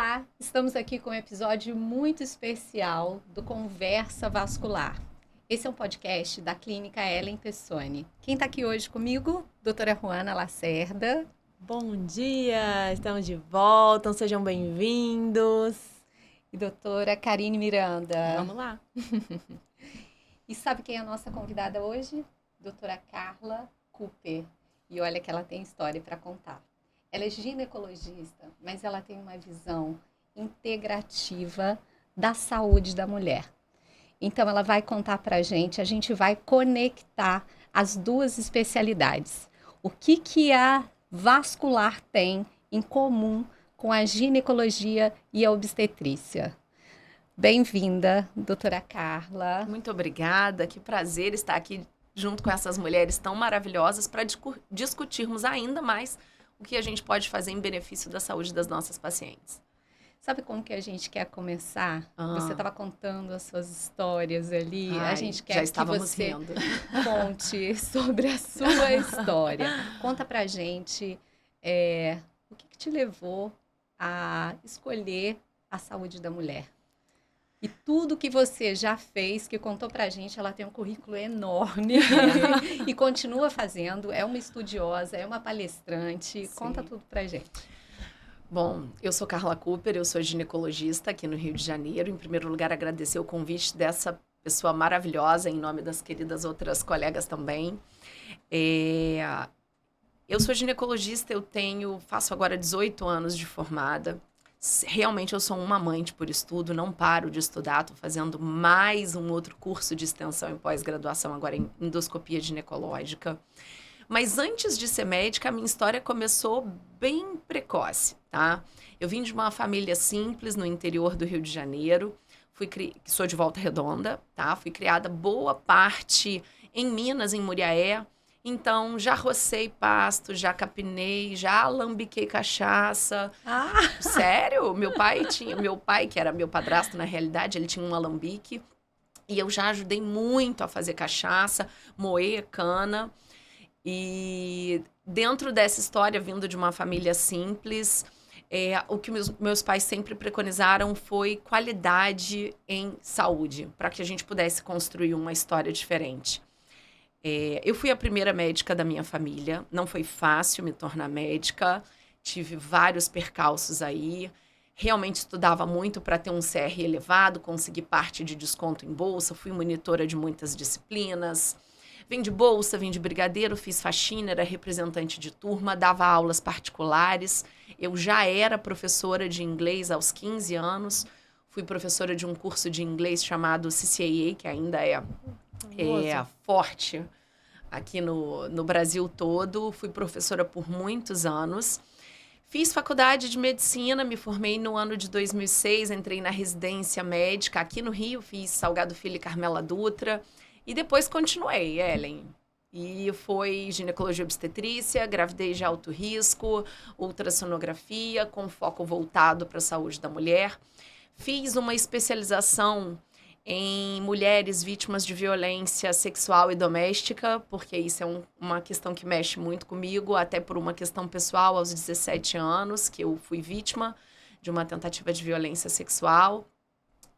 Olá, estamos aqui com um episódio muito especial do Conversa Vascular. Esse é um podcast da Clínica Ellen Pessoni. Quem está aqui hoje comigo? Doutora Juana Lacerda. Bom dia, estamos de volta, sejam bem-vindos. E doutora Karine Miranda. Vamos lá. E sabe quem é a nossa convidada hoje? Doutora Carla Cooper. E olha que ela tem história para contar. Ela é ginecologista, mas ela tem uma visão integrativa da saúde da mulher. Então, ela vai contar para a gente vai conectar as duas especialidades. O que a vascular tem em comum com a ginecologia e a obstetrícia. Bem-vinda, doutora Carla. Muito obrigada, que prazer estar aqui junto com essas mulheres tão maravilhosas para discutirmos ainda mais o que a gente pode fazer em benefício da saúde das nossas pacientes. Sabe como que a gente quer começar? Você estava contando as suas histórias ali. A gente quer que você rindo. Conte sobre a sua história. Conta pra gente o que te levou a escolher a saúde da mulher. E tudo que você já fez, que contou pra gente, ela tem um currículo enorme e continua fazendo. É uma estudiosa, é uma palestrante. Sim. Conta tudo pra gente. Bom, eu sou Carla Cooper, eu sou ginecologista aqui no Rio de Janeiro. Em primeiro lugar, agradecer o convite dessa pessoa maravilhosa, em nome das queridas outras colegas também. Eu sou ginecologista, faço agora 18 anos de formada. Realmente eu sou uma amante por estudo, não paro de estudar, estou fazendo mais um outro curso de extensão em pós-graduação agora em endoscopia ginecológica. Mas antes de ser médica, a minha história começou bem precoce, tá? Eu vim de uma família simples no interior do Rio de Janeiro, sou de Volta Redonda, tá? Fui criada boa parte em Minas, em Muriaé. Então, já rocei pasto, já capinei, já alambiquei cachaça. Sério? Meu pai, que era meu padrasto na realidade, ele tinha um alambique. E eu já ajudei muito a fazer cachaça, moer cana. E dentro dessa história, vindo de uma família simples, o que meus pais sempre preconizaram foi qualidade em saúde, para que a gente pudesse construir uma história diferente. Eu fui a primeira médica da minha família, não foi fácil me tornar médica, tive vários percalços aí, realmente estudava muito para ter um CR elevado, consegui parte de desconto em bolsa, fui monitora de muitas disciplinas, vim de bolsa, vim de brigadeiro, fiz faxina, era representante de turma, dava aulas particulares, eu já era professora de inglês aos 15 anos, fui professora de um curso de inglês chamado CCAA, que ainda é forte aqui no Brasil todo. Fui professora por muitos anos. Fiz faculdade de medicina, me formei no ano de 2006, entrei na residência médica aqui no Rio, fiz Salgado Filho e Carmela Dutra. E depois continuei, Ellen. E foi ginecologia e obstetrícia, gravidez de alto risco, ultrassonografia, com foco voltado para a saúde da mulher. Fiz uma especialização em mulheres vítimas de violência sexual e doméstica, porque isso é uma questão que mexe muito comigo, até por uma questão pessoal, aos 17 anos, que eu fui vítima de uma tentativa de violência sexual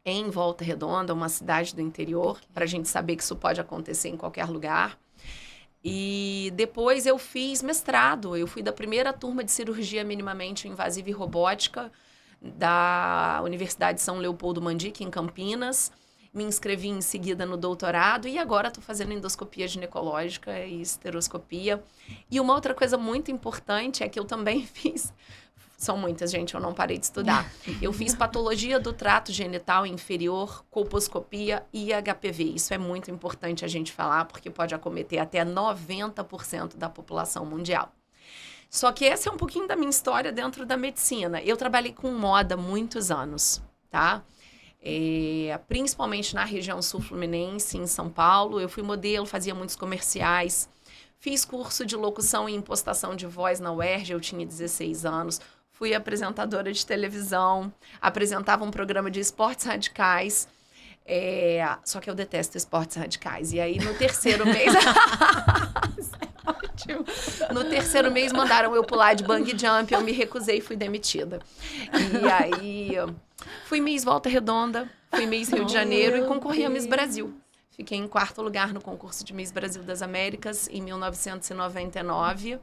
em Volta Redonda, uma cidade do interior, para a gente saber que isso pode acontecer em qualquer lugar. E depois eu fiz mestrado, eu fui da primeira turma de cirurgia minimamente invasiva e robótica da Universidade de São Leopoldo Mandique, em Campinas. Me inscrevi em seguida no doutorado e agora estou fazendo endoscopia ginecológica e esteroscopia. E uma outra coisa muito importante é que eu também fiz... São muitas, gente, eu não parei de estudar. Eu fiz patologia do trato genital inferior, colposcopia e HPV. Isso é muito importante a gente falar, porque pode acometer até 90% da população mundial. Só que essa é um pouquinho da minha história dentro da medicina. Eu trabalhei com moda muitos anos, tá? Principalmente na região sul-fluminense, em São Paulo. Eu fui modelo, fazia muitos comerciais. Fiz curso de locução e impostação de voz na UERJ, eu tinha 16 anos. Fui apresentadora de televisão, apresentava um programa de esportes radicais. Só que eu detesto esportes radicais. E aí, no terceiro mês... ótimo. No terceiro mês mandaram eu pular de bungee jump, eu me recusei e fui demitida. E aí fui Miss Volta Redonda, fui Miss Rio de Janeiro e concorri a Miss Brasil. Fiquei em 4º lugar no concurso de Miss Brasil das Américas em 1999.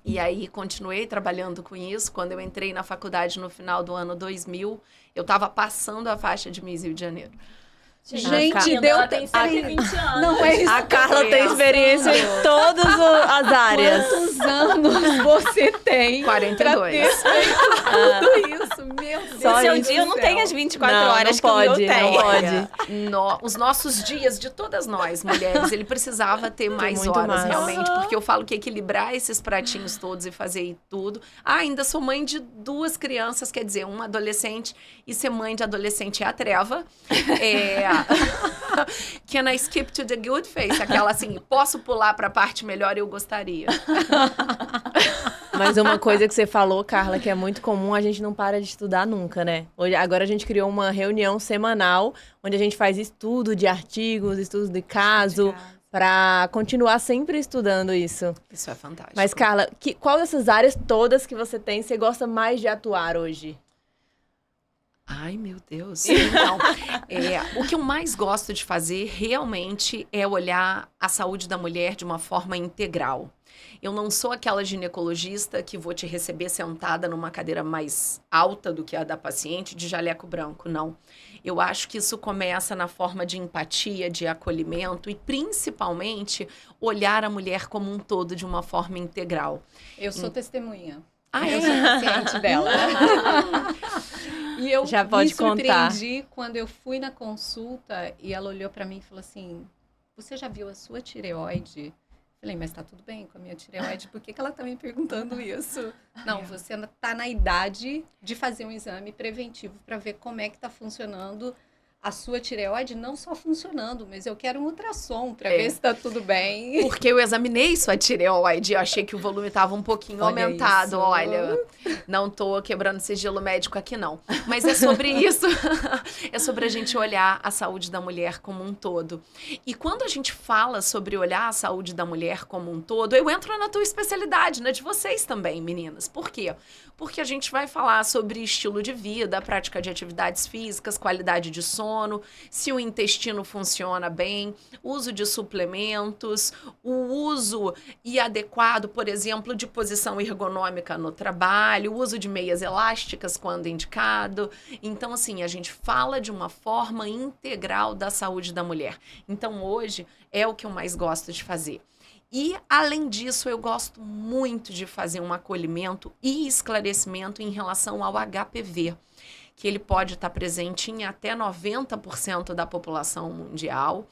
E aí continuei trabalhando com isso. Quando eu entrei na faculdade no final do ano 2000, eu estava passando a faixa de Miss Rio de Janeiro. Gente, ela tem 120 anos. Não é isso. A Carla tem experiência em todas as áreas. Quantos anos você tem? 42. Tudo isso, meu Deus. Só Seu isso. dia não tem as 24 Não, horas não que o meu pode, tem. não pode. Os nossos dias, de todas nós, mulheres, ele precisava ter mais muito horas, mais. realmente. Porque eu falo que equilibrar esses pratinhos todos e fazer tudo. Ainda sou mãe de 2 crianças, quer dizer, uma adolescente. E ser mãe de adolescente é a treva. Can I skip to the good face? Aquela assim, posso pular para a parte melhor, eu gostaria. Mas uma coisa que você falou, Carla, que é muito comum, a gente não para de estudar nunca, né? Agora a gente criou uma reunião semanal, onde a gente faz estudo de artigos, estudos de caso, para continuar sempre estudando isso. Isso é fantástico. Mas, Carla, qual dessas áreas todas que você tem, você gosta mais de atuar hoje? Ai, meu Deus. Então, o que eu mais gosto de fazer realmente é olhar a saúde da mulher de uma forma integral. Eu não sou aquela ginecologista que vou te receber sentada numa cadeira mais alta do que a da paciente de jaleco branco, não. Eu acho que isso começa na forma de empatia, de acolhimento e, principalmente, olhar a mulher como um todo de uma forma integral. Eu sou testemunha. Ah, Eu é? sou paciente dela. E eu Já pode me surpreendi quando eu fui na consulta e ela olhou pra mim e falou assim, você já viu a sua tireoide? Falei, mas tá tudo bem com a minha tireoide, por que ela tá me perguntando isso? Não, você tá na idade de fazer um exame preventivo para ver como é que tá funcionando a sua tireoide, não só funcionando, mas eu quero um ultrassom para ver se tá tudo bem. Porque eu examinei sua tireoide e achei que o volume estava um pouquinho aumentado. Isso. Olha, não tô quebrando sigilo médico aqui, não. Mas é sobre isso. É sobre a gente olhar a saúde da mulher como um todo. E quando a gente fala sobre olhar a saúde da mulher como um todo, eu entro na tua especialidade, na de vocês também, meninas. Por quê? Porque a gente vai falar sobre estilo de vida, prática de atividades físicas, qualidade de sono, se o intestino funciona bem, uso de suplementos, o uso adequado, por exemplo, de posição ergonômica no trabalho, o uso de meias elásticas quando indicado. Então, assim, a gente fala de uma forma integral da saúde da mulher. Então, hoje, é o que eu mais gosto de fazer. E, além disso, eu gosto muito de fazer um acolhimento e esclarecimento em relação ao HPV, que ele pode estar presente em até 90% da população mundial.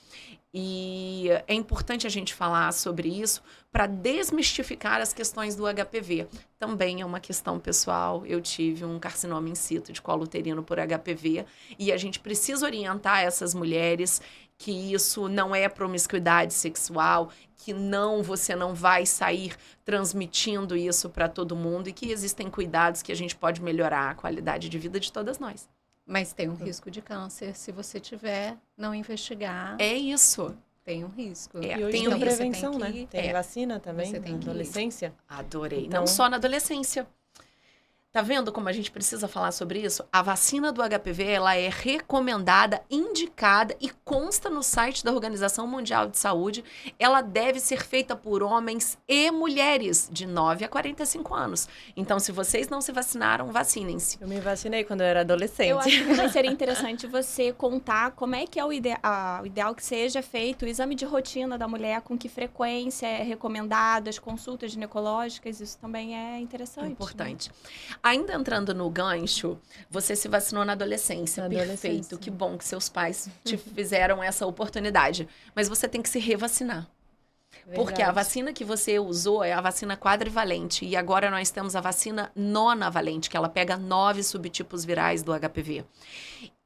E é importante a gente falar sobre isso para desmistificar as questões do HPV. Também é uma questão pessoal. Eu tive um carcinoma in situ de colo uterino por HPV e a gente precisa orientar essas mulheres que isso não é promiscuidade sexual, que você não vai sair transmitindo isso para todo mundo e que existem cuidados que a gente pode melhorar a qualidade de vida de todas nós. Mas tem um risco de câncer se você tiver, não investigar. É isso. Tem um risco. E hoje tem tem um prevenção, risco, né? Tem vacina também Você tem na que ir. adolescência. Adorei. Então- Não só na adolescência. Tá vendo como a gente precisa falar sobre isso? A vacina do HPV, ela é recomendada, indicada e consta no site da Organização Mundial de Saúde. Ela deve ser feita por homens e mulheres de 9 a 45 anos. Então, se vocês não se vacinaram, vacinem-se. Eu me vacinei quando eu era adolescente. Eu acho que também seria interessante você contar como é que é o ideal que seja feito o exame de rotina da mulher, com que frequência é recomendado, as consultas ginecológicas, isso também é interessante. É importante. Ainda entrando no gancho, você se vacinou na adolescência. Na Perfeito. adolescência. Que bom que seus pais te fizeram essa oportunidade. Mas você tem que se revacinar. Porque a vacina que você usou é a vacina quadrivalente. E agora nós temos a vacina nonavalente, que ela pega 9 subtipos virais do HPV.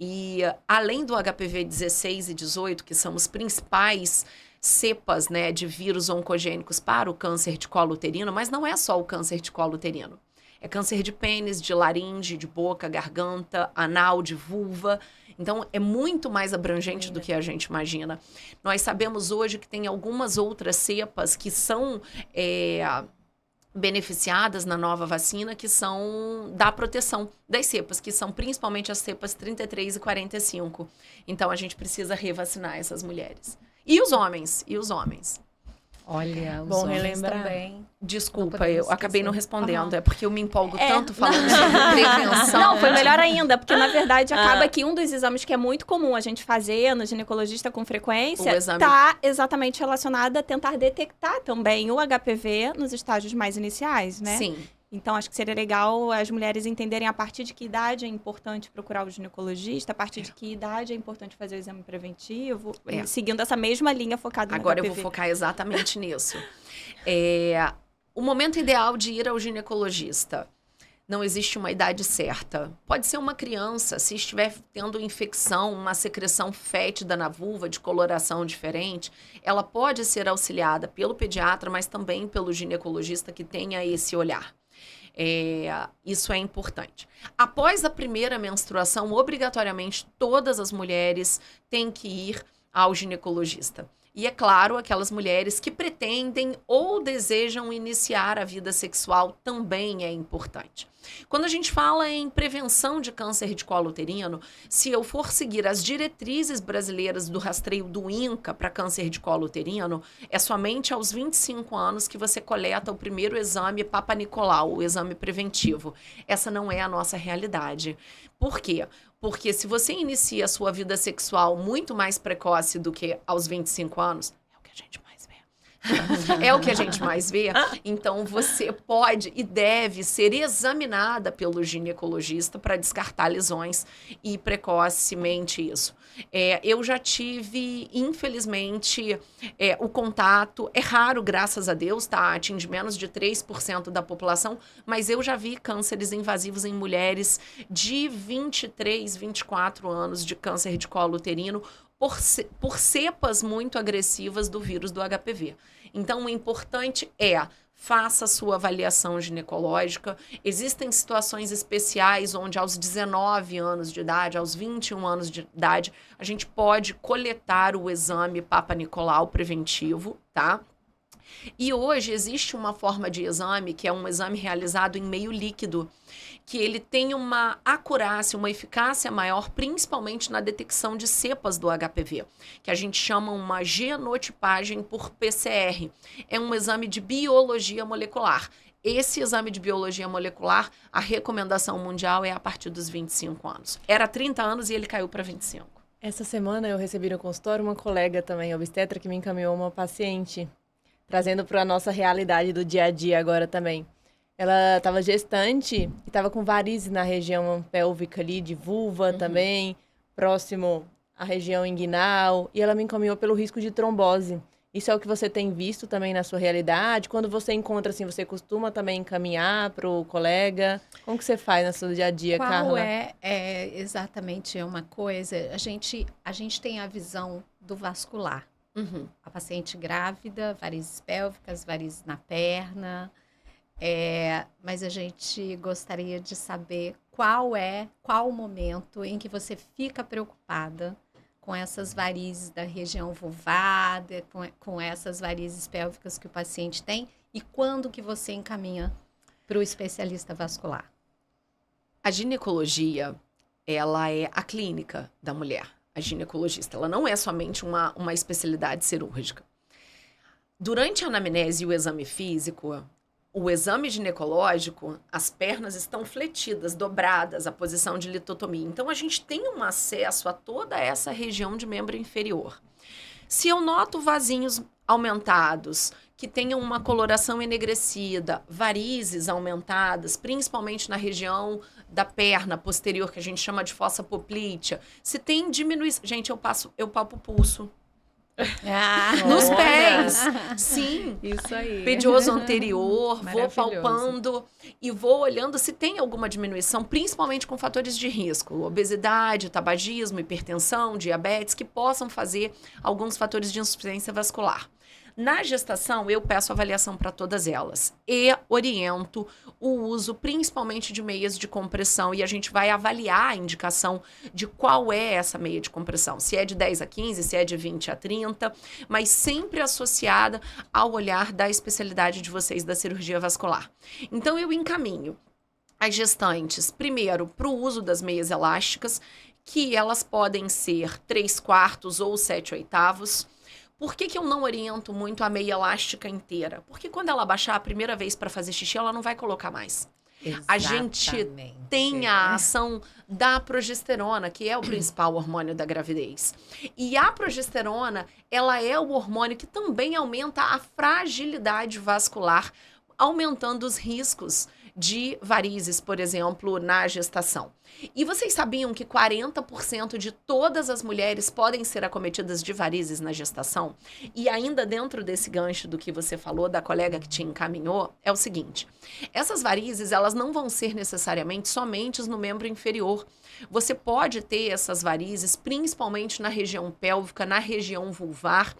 E além do HPV 16 e 18, que são os principais cepas, né, de vírus oncogênicos para o câncer de colo uterino, mas não é só o câncer de colo uterino. É câncer de pênis, de laringe, de boca, garganta, anal, de vulva. Então, é muito mais abrangente do que a gente imagina. Nós sabemos hoje que tem algumas outras cepas que são beneficiadas na nova vacina, que são da proteção das cepas, que são principalmente as cepas 33 e 45. Então, a gente precisa revacinar essas mulheres. E os homens, Olha, os Bom homens relembrar. também. Desculpa, podemos eu acabei não esquecer. respondendo. É porque eu me empolgo É, tanto falando sobre prevenção. Não, foi melhor ainda, porque na verdade acaba que um dos exames que é muito comum a gente fazer no ginecologista com frequência O exame. tá exatamente relacionado a tentar detectar também o HPV nos estágios mais iniciais, né? Sim. Então, acho que seria legal as mulheres entenderem a partir de que idade é importante procurar o ginecologista, a partir de que idade é importante fazer o exame preventivo, É. seguindo essa mesma linha focada no Agora eu HPV. vou focar exatamente nisso. O momento ideal de ir ao ginecologista. Não existe uma idade certa. Pode ser uma criança, se estiver tendo infecção, uma secreção fétida na vulva, de coloração diferente, ela pode ser auxiliada pelo pediatra, mas também pelo ginecologista que tenha esse olhar. Isso é importante. Após a primeira menstruação, obrigatoriamente, todas as mulheres têm que ir ao ginecologista. E, é claro, aquelas mulheres que pretendem ou desejam iniciar a vida sexual também é importante. Quando a gente fala em prevenção de câncer de colo uterino, se eu for seguir as diretrizes brasileiras do rastreio do INCA para câncer de colo uterino, é somente aos 25 anos que você coleta o primeiro exame Papa Nicolau, o exame preventivo. Essa não é a nossa realidade. Por quê? Porque se você inicia a sua vida sexual muito mais precoce do que aos 25 anos, é o que a gente mais vê. É o que a gente mais vê. Então, você pode e deve ser examinada pelo ginecologista para descartar lesões e precocemente isso. Eu já tive, infelizmente, o contato. É raro, graças a Deus, tá? Atinge menos de 3% da população, mas eu já vi cânceres invasivos em mulheres de 23, 24 anos de câncer de colo uterino, por cepas muito agressivas do vírus do HPV. Então, o importante faça a sua avaliação ginecológica. Existem situações especiais onde aos 19 anos de idade, aos 21 anos de idade, a gente pode coletar o exame Papa Nicolau preventivo, tá? E hoje existe uma forma de exame, que é um exame realizado em meio líquido, que ele tem uma acurácia, uma eficácia maior, principalmente na detecção de cepas do HPV, que a gente chama uma genotipagem por PCR. É um exame de biologia molecular. Esse exame de biologia molecular, a recomendação mundial é a partir dos 25 anos. Era 30 anos e ele caiu para 25. Essa semana eu recebi no consultório uma colega também, obstetra, que me encaminhou uma paciente, trazendo para a nossa realidade do dia a dia agora também. Ela estava gestante e estava com varizes na região pélvica ali, de vulva também, próximo à região inguinal, e ela me encaminhou pelo risco de trombose. Isso é o que você tem visto também na sua realidade? Quando você encontra, assim, você costuma também encaminhar para o colega? Como que você faz no seu dia a dia, Qual Carla? é exatamente uma coisa? A gente tem a visão do vascular. A paciente grávida, varizes pélvicas, varizes na perna. Mas a gente gostaria de saber qual o momento em que você fica preocupada com essas varizes da região vulvada, com essas varizes pélvicas que o paciente tem, e quando que você encaminha para o especialista vascular. A ginecologia, ela é a clínica da mulher. A ginecologista, ela não é somente uma especialidade cirúrgica. Durante a anamnese e o exame físico, o exame ginecológico, as pernas estão fletidas, dobradas, a posição de litotomia. Então, a gente tem um acesso a toda essa região de membro inferior. Se eu noto vasinhos aumentados, que tenham uma coloração enegrecida, varizes aumentadas, principalmente na região da perna posterior, que a gente chama de fossa poplítea, se tem diminuição... Gente, eu palpo o pulso. Nos pés. Sim. Isso aí. Pedioso anterior, vou Maravilhoso. palpando e vou olhando se tem alguma diminuição, principalmente com fatores de risco, obesidade, tabagismo, hipertensão, diabetes, que possam fazer alguns fatores de insuficiência vascular. Na gestação, eu peço avaliação para todas elas e oriento o uso principalmente de meias de compressão e a gente vai avaliar a indicação de qual é essa meia de compressão, se é de 10 a 15, se é de 20 a 30, mas sempre associada ao olhar da especialidade de vocês da cirurgia vascular. Então, eu encaminho as gestantes, primeiro, para o uso das meias elásticas, que elas podem ser 3/4 ou 7/8. Por que eu não oriento muito a meia elástica inteira? Porque quando ela baixar a primeira vez para fazer xixi, ela não vai colocar mais. A gente tem a ação da progesterona, que é o principal hormônio da gravidez. E a progesterona, ela é o hormônio que também aumenta a fragilidade vascular, aumentando os riscos de varizes, por exemplo, na gestação. E vocês sabiam que 40% de todas as mulheres podem ser acometidas de varizes na gestação? E ainda dentro desse gancho do que você falou, da colega que te encaminhou, é o seguinte: essas varizes, elas não vão ser necessariamente somente no membro inferior. Você pode ter essas varizes, principalmente na região pélvica, na região vulvar,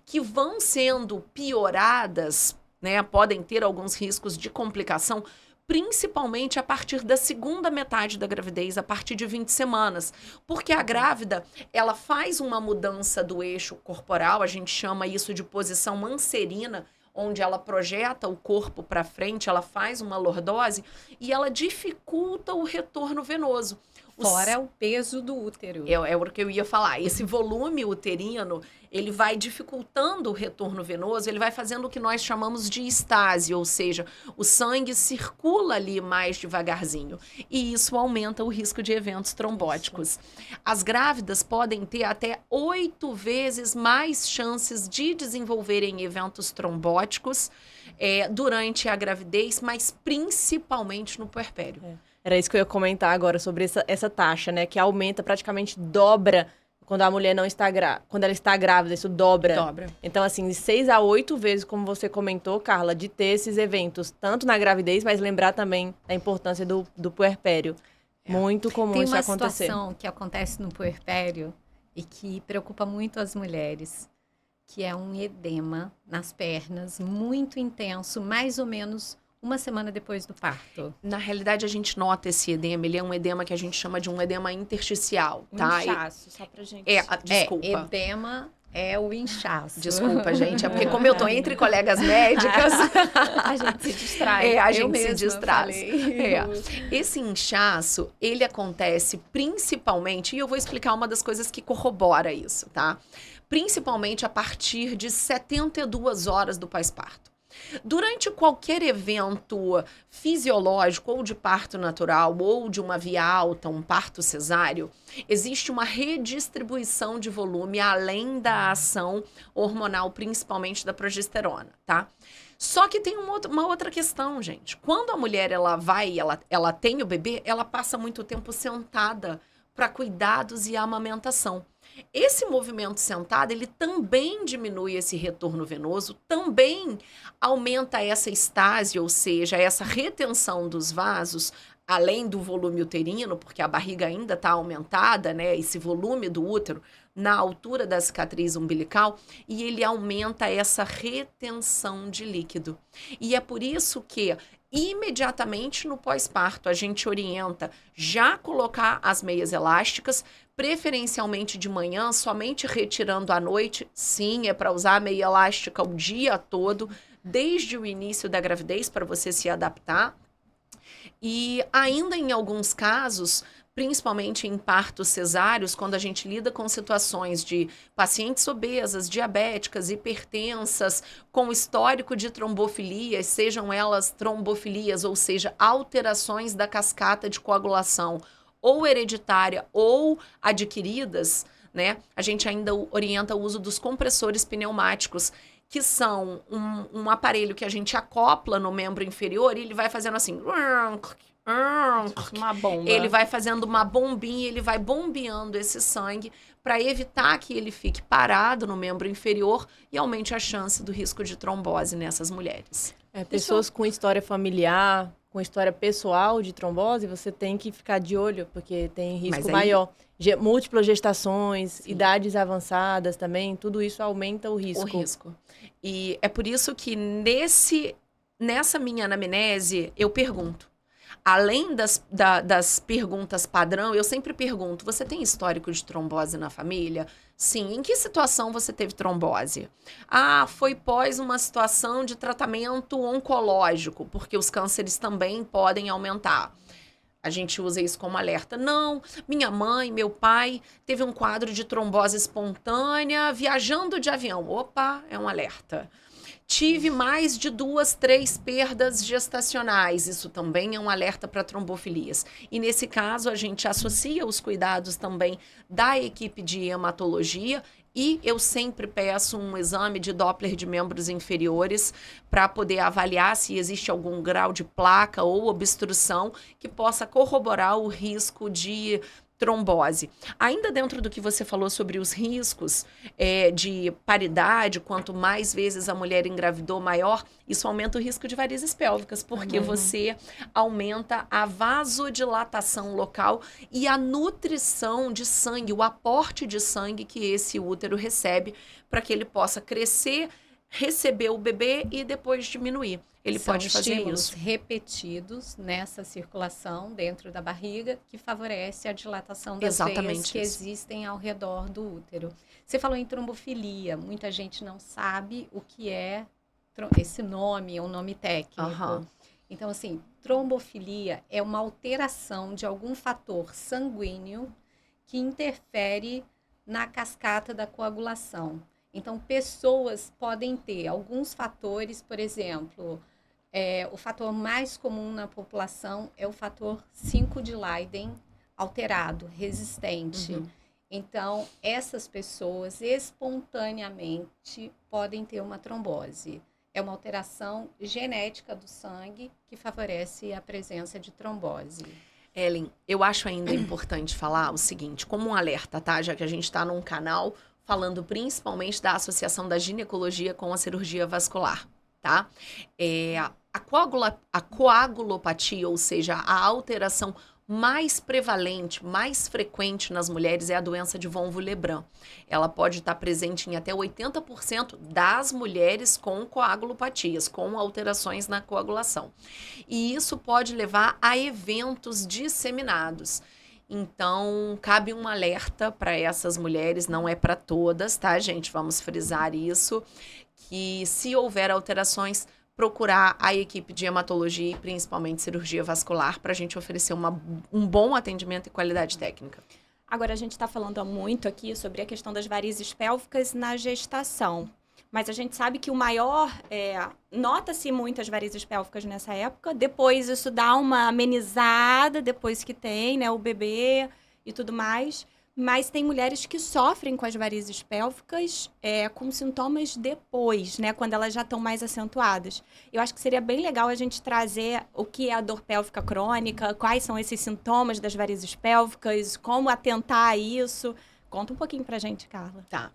que vão sendo pioradas, né? Podem ter alguns riscos de complicação, principalmente a partir da segunda metade da gravidez, a partir de 20 semanas. Porque a grávida, ela faz uma mudança do eixo corporal, a gente chama isso de posição anserina, onde ela projeta o corpo para frente, ela faz uma lordose e ela dificulta o retorno venoso. Fora o peso do útero. É o que eu ia falar. Esse volume uterino, ele vai dificultando o retorno venoso, ele vai fazendo o que nós chamamos de estase, ou seja, o sangue circula ali mais devagarzinho. E isso aumenta o risco de eventos trombóticos. As grávidas podem ter até 8 vezes mais chances de desenvolverem eventos trombóticos durante a gravidez, mas principalmente no puerpério. Era isso que eu ia comentar agora sobre essa taxa, né? Que aumenta, praticamente dobra quando a mulher não está quando ela está grávida, isso dobra. Então, assim, de 6 a 8 vezes, como você comentou, Carla, de ter esses eventos, tanto na gravidez, mas lembrar também da importância do puerpério. Muito comum isso acontecer. Tem uma situação que acontece no puerpério e que preocupa muito as mulheres, que é um edema nas pernas, muito intenso, mais ou menos uma semana depois do parto. Na realidade, a gente nota esse edema. Ele é um edema que a gente chama de um edema intersticial, tá? Inchaço, só pra gente... Desculpa. Edema é o inchaço. Desculpa, gente. É porque como eu tô entre colegas médicas... a gente se distrai. A gente se distrai. Esse inchaço, ele acontece principalmente... E eu vou explicar uma das coisas que corrobora isso, tá? Principalmente a partir de 72 horas do pós-parto. Durante qualquer evento fisiológico, ou de parto natural, ou de uma via alta, um parto cesáreo, existe uma redistribuição de volume além da ação hormonal, principalmente da progesterona, tá? Só que tem uma outra questão, gente. Quando a mulher ela tem o bebê, ela passa muito tempo sentada para cuidados e amamentação. Esse movimento sentado, ele também diminui esse retorno venoso, também aumenta essa estase, ou seja, essa retenção dos vasos, além do volume uterino, porque a barriga ainda está aumentada, né? Esse volume do útero na altura da cicatriz umbilical, e ele aumenta essa retenção de líquido. E é por isso que imediatamente no pós-parto a gente orienta já colocar as meias elásticas, preferencialmente de manhã, somente retirando à noite. Sim, é para usar a meia elástica o dia todo, desde o início da gravidez, para você se adaptar. E ainda em alguns casos, principalmente em partos cesáreos, quando a gente lida com situações de pacientes obesas, diabéticas, hipertensas, com histórico de trombofilias, sejam elas trombofilias, ou seja, alterações da cascata de coagulação, ou hereditária ou adquiridas, né? A gente ainda orienta o uso dos compressores pneumáticos, que são um aparelho que a gente acopla no membro inferior e ele vai fazendo assim... Uma bomba. Ele vai fazendo uma bombinha, ele vai bombeando esse sangue para evitar que ele fique parado no membro inferior e aumente a chance do risco de trombose nessas mulheres. Pessoas com história familiar, com história pessoal de trombose, você tem que ficar de olho, porque tem risco maior. múltiplas gestações, Sim. idades avançadas também, tudo isso aumenta o risco. O risco. E é por isso que nessa minha anamnese, eu pergunto. Além das perguntas padrão, eu sempre pergunto: você tem histórico de trombose na família? Sim. Em que situação você teve trombose? Ah, foi pós uma situação de tratamento oncológico, porque os cânceres também podem aumentar. A gente usa isso como alerta. Não, minha mãe, meu pai teve um quadro de trombose espontânea viajando de avião. Opa, é um alerta. Tive mais de 2, 3 perdas gestacionais. Isso também é um alerta para trombofilias. E nesse caso, a gente associa os cuidados também da equipe de hematologia. E eu sempre peço um exame de Doppler de membros inferiores para poder avaliar se existe algum grau de placa ou obstrução que possa corroborar o risco de trombose. Ainda dentro do que você falou sobre os riscos de paridade, quanto mais vezes a mulher engravidou, maior, isso aumenta o risco de varizes pélvicas, porque você aumenta a vasodilatação local e a nutrição de sangue, o aporte de sangue que esse útero recebe para que ele possa crescer, receber o bebê e depois diminuir. Ele São pode fazer estímulos isso. repetidos nessa circulação dentro da barriga que favorece a dilatação das Exatamente veias que isso. existem ao redor do útero. Você falou em trombofilia. Muita gente não sabe o que é esse nome, é um nome técnico. Aham. Então, assim, trombofilia é uma alteração de algum fator sanguíneo que interfere na cascata da coagulação. Então, pessoas podem ter alguns fatores, por exemplo, o fator mais comum na população é o fator 5 de Leiden alterado, resistente. Uhum. Então, essas pessoas espontaneamente podem ter uma trombose. É uma alteração genética do sangue que favorece a presença de trombose. Ellen, eu acho ainda importante falar o seguinte, como um alerta, tá? Já que a gente está num canal falando principalmente da associação da ginecologia com a cirurgia vascular, tá? A coagulopatia, ou seja, a alteração mais prevalente, mais frequente nas mulheres é a doença de von Willebrand. Ela pode estar presente em até 80% das mulheres com coagulopatias, com alterações na coagulação. E isso pode levar a eventos disseminados. Então, cabe um alerta para essas mulheres, não é para todas, tá, gente? Vamos frisar isso, que se houver alterações, procurar a equipe de hematologia e principalmente cirurgia vascular para a gente oferecer um bom atendimento e qualidade técnica. Agora, a gente está falando muito aqui sobre a questão das varizes pélvicas na gestação. Mas a gente sabe que o maior... nota-se muitas varizes pélvicas nessa época. Depois isso dá uma amenizada, depois que tem, né, o bebê e tudo mais. Mas tem mulheres que sofrem com as varizes pélvicas com sintomas depois, né? Quando elas já estão mais acentuadas. Eu acho que seria bem legal a gente trazer o que é a dor pélvica crônica, quais são esses sintomas das varizes pélvicas, como atentar a isso. Conta um pouquinho pra gente, Carla. Tá.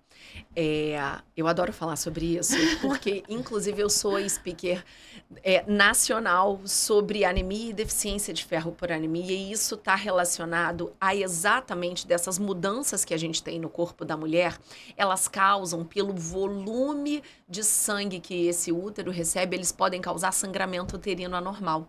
Eu adoro falar sobre isso, porque, inclusive, eu sou speaker nacional sobre anemia e deficiência de ferro por anemia, e isso está relacionado a exatamente dessas mudanças que a gente tem no corpo da mulher. Elas causam, pelo volume de sangue que esse útero recebe, eles podem causar sangramento uterino anormal.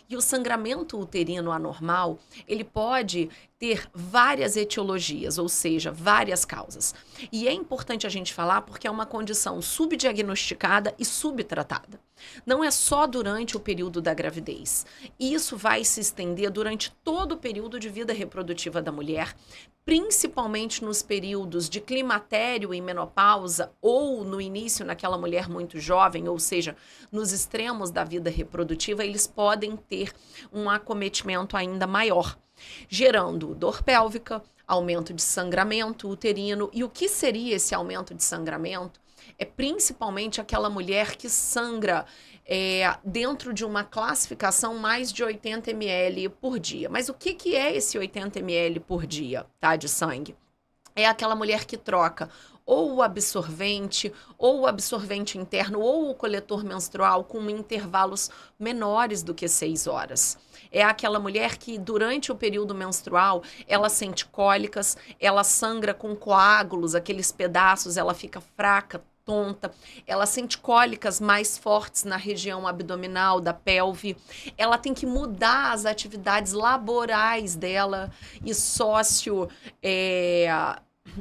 E o sangramento uterino anormal, ele pode ter várias etiologias, ou seja, várias causas. E é importante a gente falar porque é uma condição subdiagnosticada e subtratada. Não é só durante o período da gravidez. Isso vai se estender durante todo o período de vida reprodutiva da mulher, principalmente nos períodos de climatério e menopausa ou no início naquela mulher muito jovem, ou seja, nos extremos da vida reprodutiva, eles podem ter um acometimento ainda maior, gerando dor pélvica, aumento de sangramento uterino. E o que seria esse aumento de sangramento? É principalmente aquela mulher que sangra dentro de uma classificação mais de 80 ml por dia. Mas o que é esse 80 ml por dia, tá, de sangue? É aquela mulher que troca ou o absorvente, ou o absorvente interno, ou o coletor menstrual com intervalos menores do que 6 horas. É aquela mulher que, durante o período menstrual, ela sente cólicas, ela sangra com coágulos, aqueles pedaços, ela fica fraca, tonta, ela sente cólicas mais fortes na região abdominal, da pelve, ela tem que mudar as atividades laborais dela e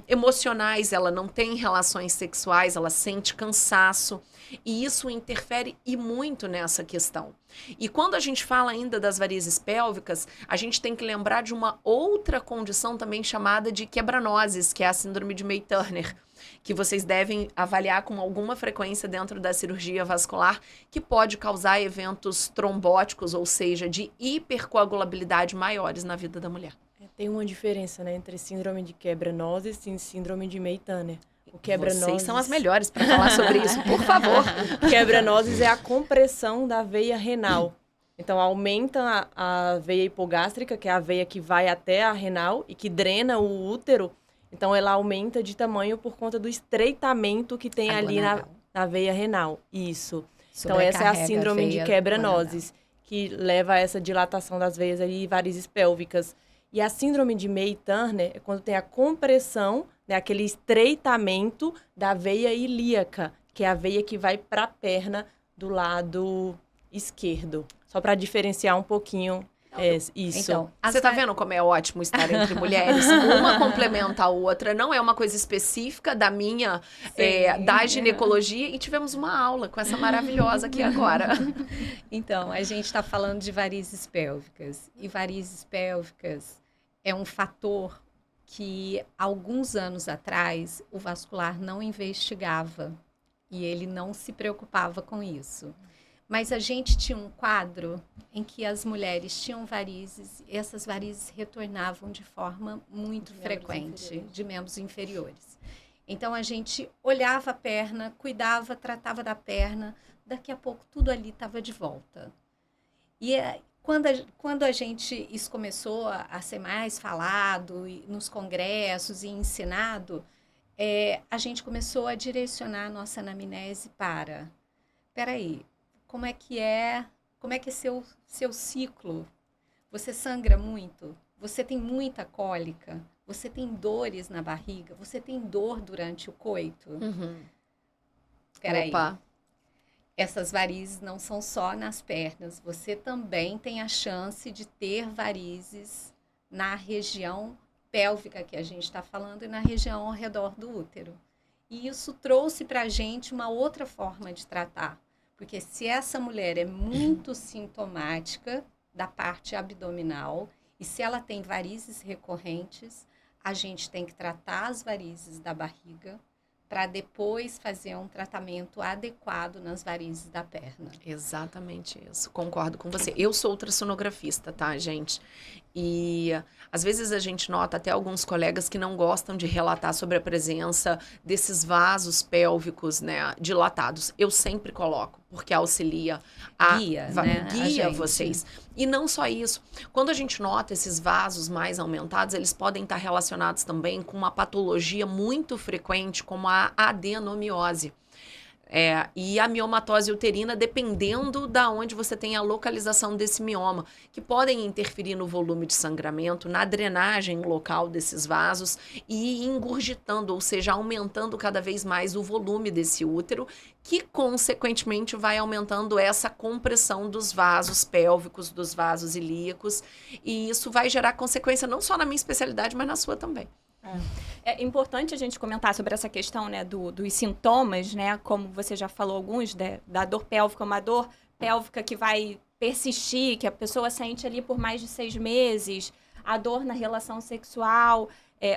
emocionais, ela não tem relações sexuais, ela sente cansaço, e isso interfere e muito nessa questão. E quando a gente fala ainda das varizes pélvicas, a gente tem que lembrar de uma outra condição também chamada de quebranoses, que é a síndrome de May-Turner, que vocês devem avaliar com alguma frequência dentro da cirurgia vascular, que pode causar eventos trombóticos, ou seja, de hipercoagulabilidade maiores na vida da mulher. Tem uma diferença, né, entre síndrome de quebranoses e síndrome de May-Turner. O Vocês são as melhores para falar sobre isso, por favor. Quebranoses é a compressão da veia renal. Então, aumenta a veia hipogástrica, que é a veia que vai até a renal e que drena o útero. Então, ela aumenta de tamanho por conta do estreitamento que tem ali na veia renal. Isso. Então, essa é a síndrome de quebranoses, que leva a essa dilatação das veias ali e varizes pélvicas. E a síndrome de May-Turner é quando tem a compressão, né, aquele estreitamento da veia ilíaca, que é a veia que vai para a perna do lado esquerdo. Só para diferenciar um pouquinho isso. Então, você tá vendo como é ótimo estar entre mulheres? Uma complementa a outra, não é uma coisa específica da minha, da ginecologia, e tivemos uma aula com essa maravilhosa aqui agora. Então, a gente está falando de varizes pélvicas, e varizes pélvicas é um fator que, alguns anos atrás, o vascular não investigava e ele não se preocupava com isso. Mas a gente tinha um quadro em que as mulheres tinham varizes e essas varizes retornavam de forma muito frequente, de membros inferiores. Então, a gente olhava a perna, cuidava, tratava da perna, daqui a pouco tudo ali estava de volta. E quando a gente, isso começou a ser mais falado nos congressos e ensinado, a gente começou a direcionar a nossa anamnese para, peraí, como é que é seu ciclo? Você sangra muito? Você tem muita cólica? Você tem dores na barriga? Você tem dor durante o coito? Peraí. Opa. Essas varizes não são só nas pernas. Você também tem a chance de ter varizes na região pélvica que a gente está falando e na região ao redor do útero. E isso trouxe para a gente uma outra forma de tratar. Porque se essa mulher é muito sintomática da parte abdominal e se ela tem varizes recorrentes, a gente tem que tratar as varizes da barriga para depois fazer um tratamento adequado nas varizes da perna. Exatamente isso, concordo com você. Eu sou ultrassonografista, tá, gente? E às vezes a gente nota até alguns colegas que não gostam de relatar sobre a presença desses vasos pélvicos, né, dilatados. Eu sempre coloco, porque auxilia guia vocês. E não só isso. Quando a gente nota esses vasos mais aumentados, eles podem estar relacionados também com uma patologia muito frequente, como a adenomiose. E a miomatose uterina, dependendo da onde você tem a localização desse mioma, que podem interferir no volume de sangramento, na drenagem local desses vasos e engurgitando, ou seja, aumentando cada vez mais o volume desse útero, que consequentemente vai aumentando essa compressão dos vasos pélvicos, dos vasos ilíacos, e isso vai gerar consequência não só na minha especialidade, mas na sua também. É importante a gente comentar sobre essa questão, né, dos sintomas, né, como você já falou alguns, da dor pélvica, uma dor pélvica que vai persistir, que a pessoa sente ali por mais de 6 meses, a dor na relação sexual,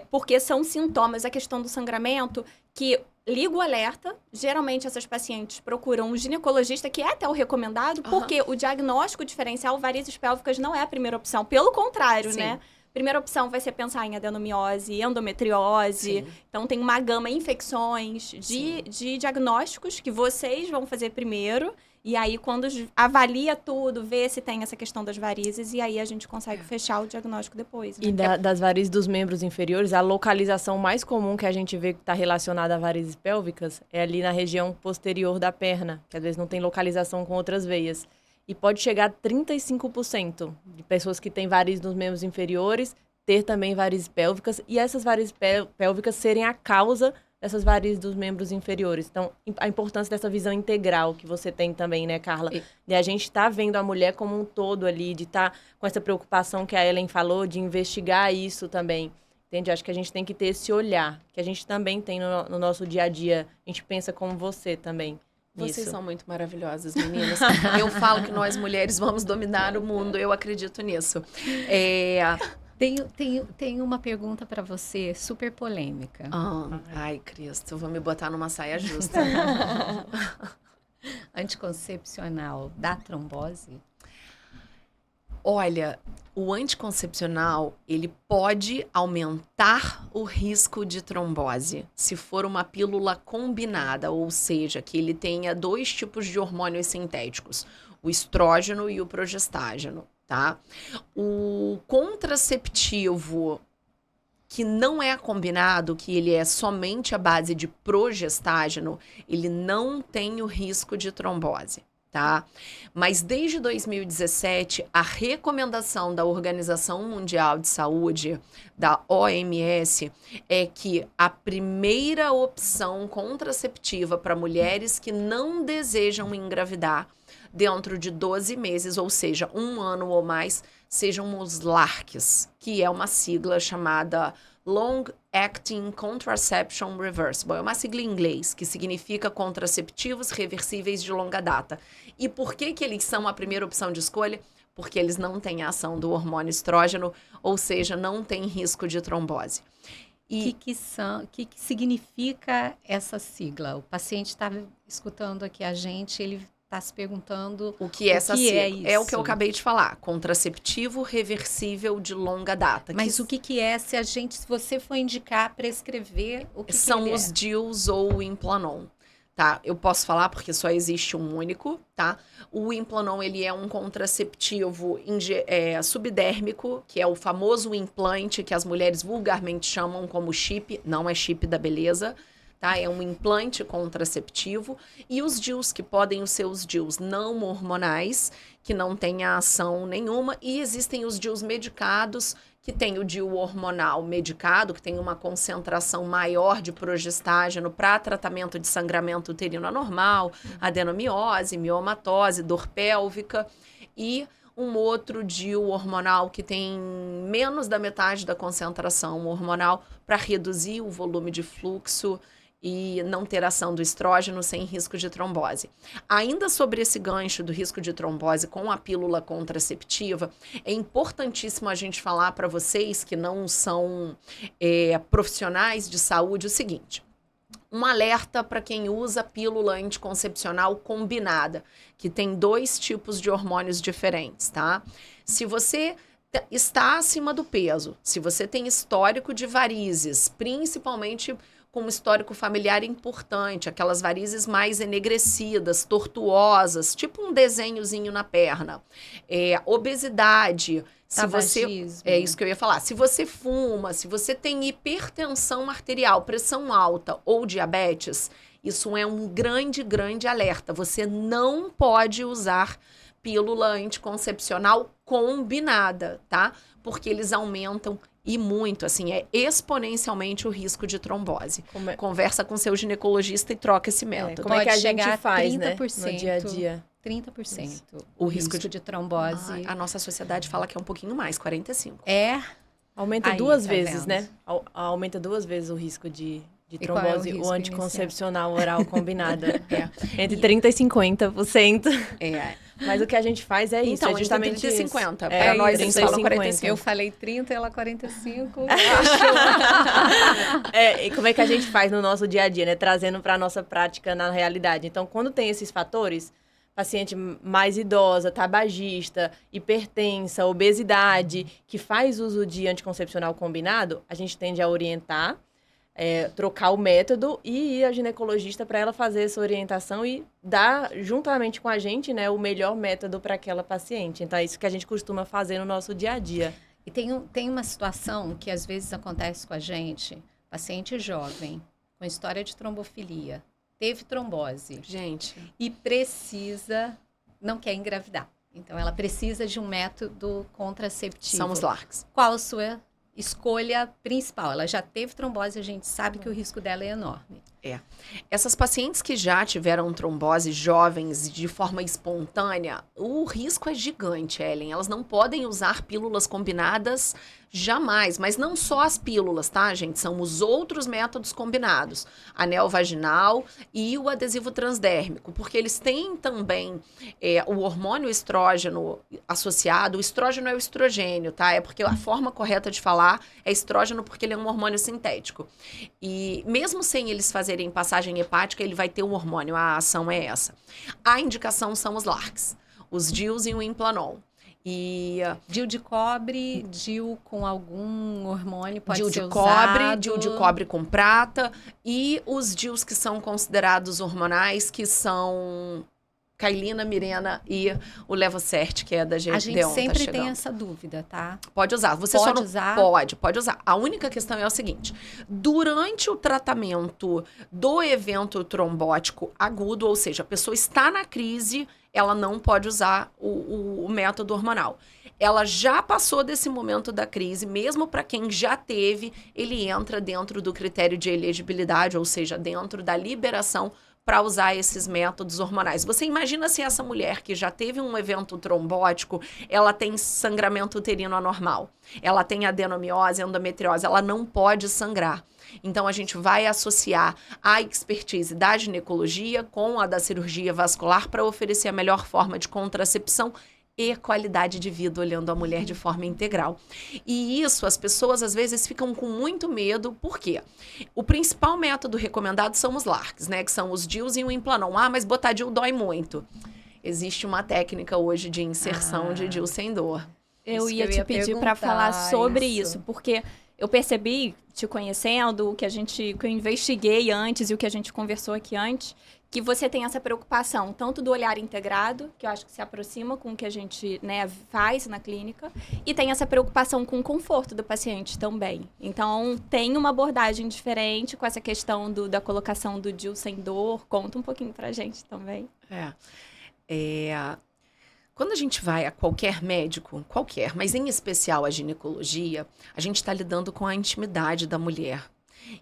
porque são sintomas, a questão do sangramento, que liga o alerta, geralmente essas pacientes procuram um ginecologista, que é até o recomendado, porque o diagnóstico diferencial, varizes pélvicas, não é a primeira opção, pelo contrário, Sim. né? Primeira opção vai ser pensar em adenomiose, endometriose. Sim. Então, tem uma gama de infecções, de diagnósticos que vocês vão fazer primeiro E aí, quando avalia tudo, vê se tem essa questão das varizes, e aí a gente consegue fechar o diagnóstico depois. Né? E das varizes dos membros inferiores, a localização mais comum que a gente vê que está relacionada a varizes pélvicas é ali na região posterior da perna, que às vezes não tem localização com outras veias. E pode chegar a 35% de pessoas que têm varizes nos membros inferiores ter também varizes pélvicas, e essas varizes pélvicas serem a causa dessas varizes dos membros inferiores. Então, a importância dessa visão integral que você tem também, né, Carla? De a gente estar vendo a mulher como um todo ali, de estar com essa preocupação que a Ellen falou, de investigar isso também. Entende? Acho que a gente tem que ter esse olhar, que a gente também tem no nosso dia a dia. A gente pensa como você também. Vocês Isso. são muito maravilhosas, meninas. Eu falo que nós, mulheres, vamos dominar o mundo. Eu acredito nisso. Tem uma pergunta para você, super polêmica. Ai, Cristo, eu vou me botar numa saia justa. Anticoncepcional dá trombose? Olha, o anticoncepcional, ele pode aumentar o risco de trombose se for uma pílula combinada, ou seja, que ele tenha 2 tipos de hormônios sintéticos, o estrógeno e o progestágeno, tá? O contraceptivo que não é combinado, que ele é somente à base de progestágeno, ele não tem o risco de trombose. Tá? Mas desde 2017, a recomendação da Organização Mundial de Saúde, da OMS, é que a primeira opção contraceptiva para mulheres que não desejam engravidar dentro de 12 meses, ou seja, 1 ano ou mais, sejam os LARCs, que é uma sigla chamada Long Acting Contraception Reversible. É uma sigla em inglês, que significa contraceptivos reversíveis de longa data. E por que eles são a primeira opção de escolha? Porque eles não têm a ação do hormônio estrógeno, ou seja, não tem risco de trombose. E que significa essa sigla? O paciente está escutando aqui a gente, ele está se perguntando o que é essa sigla. É isso? É o que eu acabei de falar, contraceptivo reversível de longa data. Mas o que é, se você for indicar, prescrever, o que são que os DIUs ou o Implanon, tá? Eu posso falar porque só existe um único, tá? O Implanon, ele é um contraceptivo subdérmico, que é o famoso implante que as mulheres vulgarmente chamam como chip, não é chip da beleza, tá? É um implante contraceptivo. E os DIUs, que podem ser os DIUs não hormonais, que não têm ação nenhuma. E existem os DIUs medicados, que tem o DIU hormonal medicado, que tem uma concentração maior de progestágeno para tratamento de sangramento uterino anormal, adenomiose, miomatose, dor pélvica. E um outro DIU hormonal que tem menos da metade da concentração hormonal para reduzir o volume de fluxo e não ter ação do estrógeno sem risco de trombose. Ainda sobre esse gancho do risco de trombose com a pílula contraceptiva, é importantíssimo a gente falar para vocês que não são profissionais de saúde o seguinte: um alerta para quem usa pílula anticoncepcional combinada, que tem 2 tipos de hormônios diferentes, tá? Se você está acima do peso, se você tem histórico de varizes, principalmente com um histórico familiar importante, aquelas varizes mais enegrecidas, tortuosas, tipo um desenhozinho na perna, obesidade, se você, é isso que eu ia falar, se você fuma, se você tem hipertensão arterial, pressão alta ou diabetes, isso é um grande, grande alerta. Você não pode usar pílula anticoncepcional combinada, tá? Porque eles aumentam e muito, assim, exponencialmente o risco de trombose. Conversa com seu ginecologista e troca esse método. Como é que a gente faz, 30%, né, no dia a dia? 30%. O risco de trombose. A nossa sociedade fala que é um pouquinho mais, 45%. Aumenta Aí, 2 tá vezes, vendo? né? Aumenta 2 vezes o risco de qual é o trombose, risco o anticoncepcional oral combinada. Entre 30% e 50%. Mas o que a gente faz é isso, Então, é justamente entre 30 e 50. isso. Para nós, 30 eles e falam 50. 45. Eu falei 30, ela 45. E como é que a gente faz no nosso dia a dia, né? Trazendo para a nossa prática na realidade. Então, quando tem esses fatores, paciente mais idosa, tabagista, hipertensa, obesidade, que faz uso de anticoncepcional combinado, a gente tende a orientar trocar o método e ir à ginecologista para ela fazer essa orientação e dar, juntamente com a gente, né, o melhor método para aquela paciente. Então, é isso que a gente costuma fazer no nosso dia a dia. E tem uma situação que às vezes acontece com a gente, paciente jovem, com história de trombofilia, teve trombose. Gente. E não quer engravidar. Então, ela precisa de um método contraceptivo. São os LARCs. Qual a sua escolha principal? Ela já teve trombose, a gente sabe que o risco dela é enorme. Essas pacientes que já tiveram trombose jovens de forma espontânea, o risco é gigante, Ellen. Elas não podem usar pílulas combinadas jamais, mas não só as pílulas, tá, gente? São os outros métodos combinados, anel vaginal e o adesivo transdérmico, porque eles têm também o hormônio estrógeno associado. O estrógeno é o estrogênio, tá? É porque a forma correta de falar é estrógeno porque ele é um hormônio sintético. E mesmo sem eles fazerem passagem hepática, ele vai ter um hormônio, a ação é essa. A indicação são os LARCs, os DIUs e o Implanon. E DIU de cobre, DIU com algum hormônio pode DIU ser de cobre, usado. DIU de cobre com prata e os DIUs que são considerados hormonais, que são Cailina, Mirena e o Levocert, que é da Gedeon. A gente sempre tá tem essa dúvida, tá? Pode usar. Você Pode só não usar? Pode usar. A única questão é o seguinte: durante o tratamento do evento trombótico agudo, ou seja, a pessoa está na crise, ela não pode usar o método hormonal. Ela já passou desse momento da crise, mesmo para quem já teve, ele entra dentro do critério de elegibilidade, ou seja, dentro da liberação para usar esses métodos hormonais. Você imagina se essa mulher que já teve um evento trombótico, ela tem sangramento uterino anormal, ela tem adenomiose, endometriose, ela não pode sangrar. Então, a gente vai associar a expertise da ginecologia com a da cirurgia vascular para oferecer a melhor forma de contracepção e qualidade de vida, olhando a mulher de forma integral. E isso, as pessoas às vezes ficam com muito medo, por quê? O principal método recomendado são os LARCs, né? Que são os DIUs e o Implanon. Ah, mas botar DIU dói muito. Existe uma técnica hoje de inserção de DIU sem dor. Eu ia te pedir para falar sobre isso, porque eu percebi, te conhecendo, que eu investiguei antes e o que a gente conversou aqui antes, que você tem essa preocupação, tanto do olhar integrado, que eu acho que se aproxima com o que a gente, né, faz na clínica, e tem essa preocupação com o conforto do paciente também. Então, tem uma abordagem diferente com essa questão da colocação do DIU sem dor. Conta um pouquinho pra gente também. Quando a gente vai a qualquer médico, mas em especial a ginecologia, a gente está lidando com a intimidade da mulher.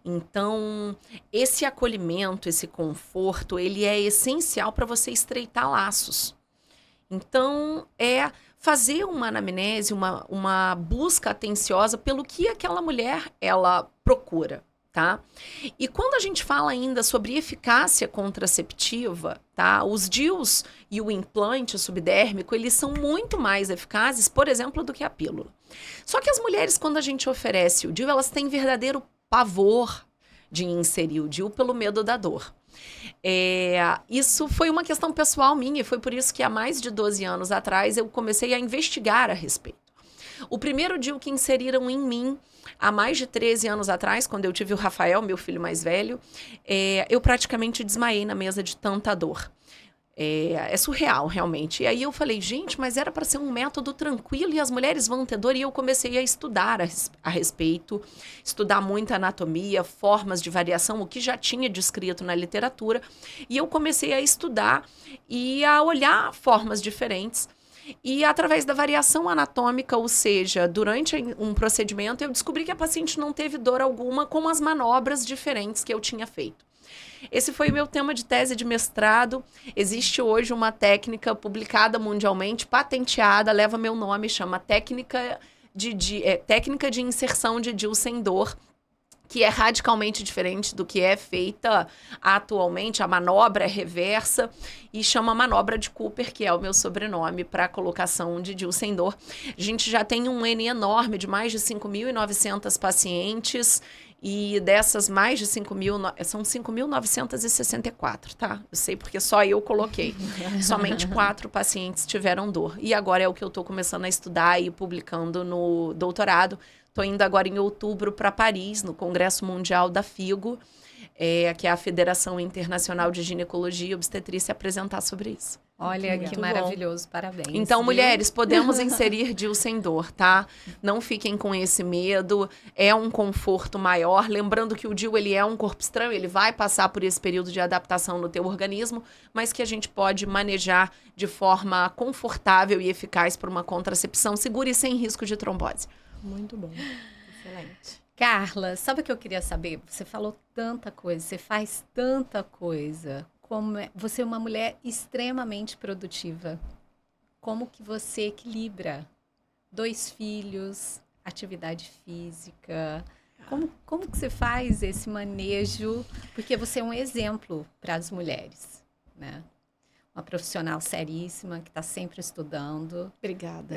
Então, esse acolhimento, esse conforto, ele é essencial para você estreitar laços. Então, é fazer uma anamnese, uma busca atenciosa pelo que aquela mulher, ela procura, tá? E quando a gente fala ainda sobre eficácia contraceptiva, tá? Os DIUs e o implante subdérmico, eles são muito mais eficazes, por exemplo, do que a pílula. Só que as mulheres, quando a gente oferece o DIU, elas têm verdadeiro pavor de inserir o DIU pelo medo da dor. Isso foi uma questão pessoal minha, e foi por isso que há mais de 12 anos atrás eu comecei a investigar a respeito. O primeiro DIU que inseriram em mim, há mais de 13 anos atrás, quando eu tive o Rafael, meu filho mais velho, eu praticamente desmaiei na mesa de tanta dor. É surreal, realmente. E aí eu falei, gente, mas era para ser um método tranquilo e as mulheres vão ter dor. E eu comecei a estudar a respeito, estudar muita anatomia, formas de variação, o que já tinha descrito na literatura. E eu comecei a estudar e a olhar formas diferentes. E através da variação anatômica, ou seja, durante um procedimento, eu descobri que a paciente não teve dor alguma com as manobras diferentes que eu tinha feito. Esse foi o meu tema de tese de mestrado. Existe hoje uma técnica publicada mundialmente, patenteada, leva meu nome, chama técnica de inserção de DIU sem dor, que é radicalmente diferente do que é feita atualmente. A manobra é reversa e chama manobra de Cooper, que é o meu sobrenome para a colocação de DIU sem dor. A gente já tem um N enorme de mais de 5.900 pacientes E dessas mais de 5.000, são 5.964, tá? Eu sei porque só eu coloquei. Somente 4 pacientes tiveram dor. E agora é o que eu tô começando a estudar e publicando no doutorado. Tô indo agora em outubro para Paris, no Congresso Mundial da FIGO, que é a Federação Internacional de Ginecologia e Obstetrícia, apresentar sobre isso. Olha, Muito que bom. maravilhoso, parabéns. Então, viu? mulheres, podemos inserir DIU sem dor, tá? Não fiquem com esse medo, é um conforto maior. Lembrando que o DIU, ele é um corpo estranho, ele vai passar por esse período de adaptação no teu organismo, mas que a gente pode manejar de forma confortável e eficaz por uma contracepção segura e sem risco de trombose. Muito bom. Excelente. Carla, sabe o que eu queria saber? Você falou tanta coisa, você faz tanta coisa. Você é uma mulher extremamente produtiva. Como que você equilibra 2 filhos, atividade física? Como que você faz esse manejo? Porque você é um exemplo para as mulheres, né? Uma profissional seríssima que está sempre estudando. Obrigada.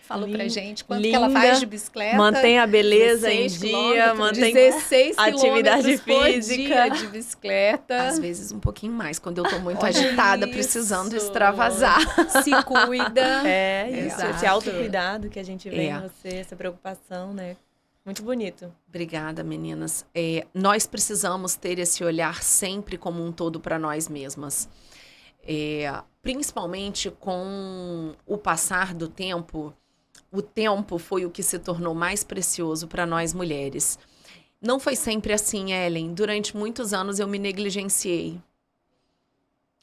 Falou pra gente quanto que linda, ela faz de bicicleta. Mantém a beleza em 16 dia, quilômetros, mantém 16 atividade quilômetros por física. dia de bicicleta. Às vezes um pouquinho mais, quando eu tô muito Olha agitada, isso. precisando extravasar. Se cuida. Isso, Exato. esse autocuidado que a gente vê É. em você, essa preocupação, né? Muito bonito. Obrigada, meninas. Nós precisamos ter esse olhar sempre como um todo para nós mesmas. Principalmente com o passar do tempo, o tempo foi o que se tornou mais precioso para nós mulheres. Não foi sempre assim, Ellen. Durante muitos anos eu me negligenciei.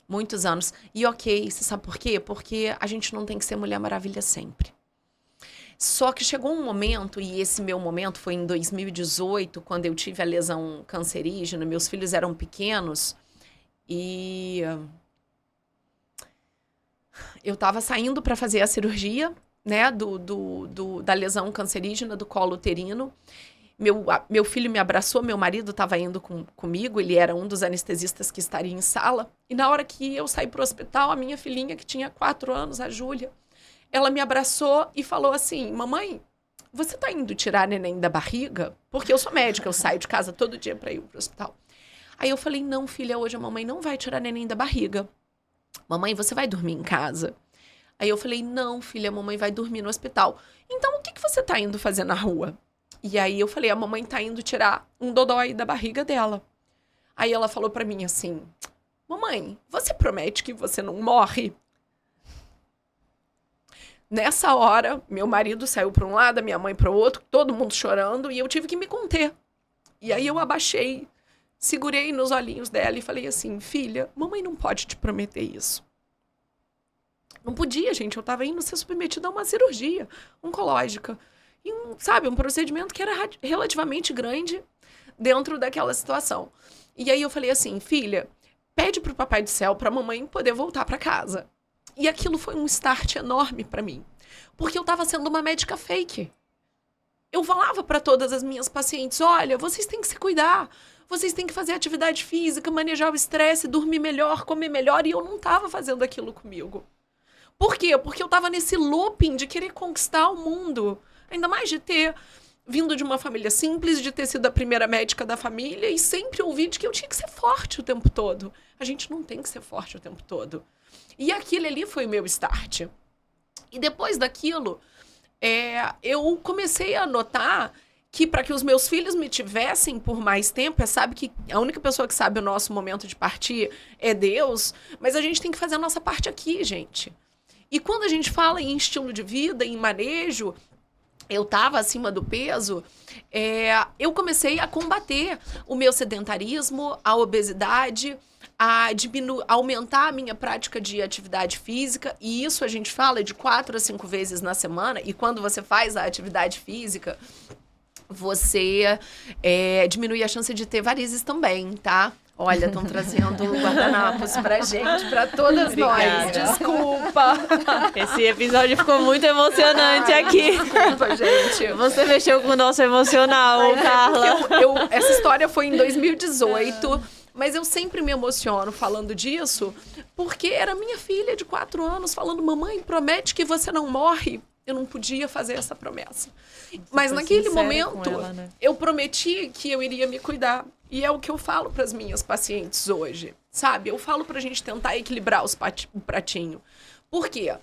Muitos anos. E ok, você sabe por quê? Porque a gente não tem que ser Mulher Maravilha sempre. Só que chegou um momento, e esse meu momento foi em 2018, quando eu tive a lesão cancerígena, meus filhos eram pequenos, e eu estava saindo para fazer a cirurgia, né, da lesão cancerígena do colo uterino. Meu filho me abraçou, meu marido estava indo comigo, ele era um dos anestesistas que estaria em sala. E na hora que eu saí para o hospital, a minha filhinha, que tinha 4 anos, a Júlia, ela me abraçou e falou assim: mamãe, você tá indo tirar neném da barriga? Porque eu sou médica, eu saio de casa todo dia para ir pro hospital. Aí eu falei: não, filha, hoje a mamãe não vai tirar neném da barriga. Mamãe, você vai dormir em casa? Aí eu falei: não, filha, a mamãe vai dormir no hospital. Então, o que você tá indo fazer na rua? E aí eu falei: a mamãe tá indo tirar um dodói da barriga dela. Aí ela falou pra mim assim: mamãe, você promete que você não morre? Nessa hora, meu marido saiu para um lado, a minha mãe para o outro, todo mundo chorando, e eu tive que me conter. E aí eu abaixei, segurei nos olhinhos dela e falei assim: filha, mamãe não pode te prometer isso. Não podia, gente, eu estava indo ser submetida a uma cirurgia oncológica. E um procedimento que era relativamente grande dentro daquela situação. E aí eu falei assim: filha, pede pro Papai do Céu pra mamãe poder voltar para casa. E aquilo foi um start enorme para mim, porque eu estava sendo uma médica fake. Eu falava para todas as minhas pacientes: olha, vocês têm que se cuidar, vocês têm que fazer atividade física, manejar o estresse, dormir melhor, comer melhor, e eu não estava fazendo aquilo comigo. Por quê? Porque eu estava nesse looping de querer conquistar o mundo, ainda mais de ter vindo de uma família simples, de ter sido a primeira médica da família e sempre ouvir de que eu tinha que ser forte o tempo todo. A gente não tem que ser forte o tempo todo. E aquilo ali foi o meu start. E depois daquilo, eu comecei a notar que para que os meus filhos me tivessem por mais tempo, sabe que a única pessoa que sabe o nosso momento de partir é Deus, mas a gente tem que fazer a nossa parte aqui, gente. E quando a gente fala em estilo de vida, em manejo, eu estava acima do peso, eu comecei a combater o meu sedentarismo, a obesidade, a aumentar a minha prática de atividade física, e isso a gente fala de 4 a 5 vezes na semana, e quando você faz a atividade física, você diminui a chance de ter varizes também, tá? Olha, estão trazendo guardanapos pra gente, pra todas nós. Desculpa. Esse episódio ficou muito emocionante aqui. Desculpa, gente. Você mexeu com o nosso emocional, Carla. Essa história foi em 2018, mas eu sempre me emociono falando disso, porque era minha filha de 4 anos falando: mamãe, promete que você não morre. Eu não podia fazer essa promessa. Mas foi naquele sincera momento, com ela, né? eu prometi que eu iria me cuidar. E é o que eu falo para as minhas pacientes hoje, sabe? Eu falo pra gente tentar equilibrar o pratinho. Por quê?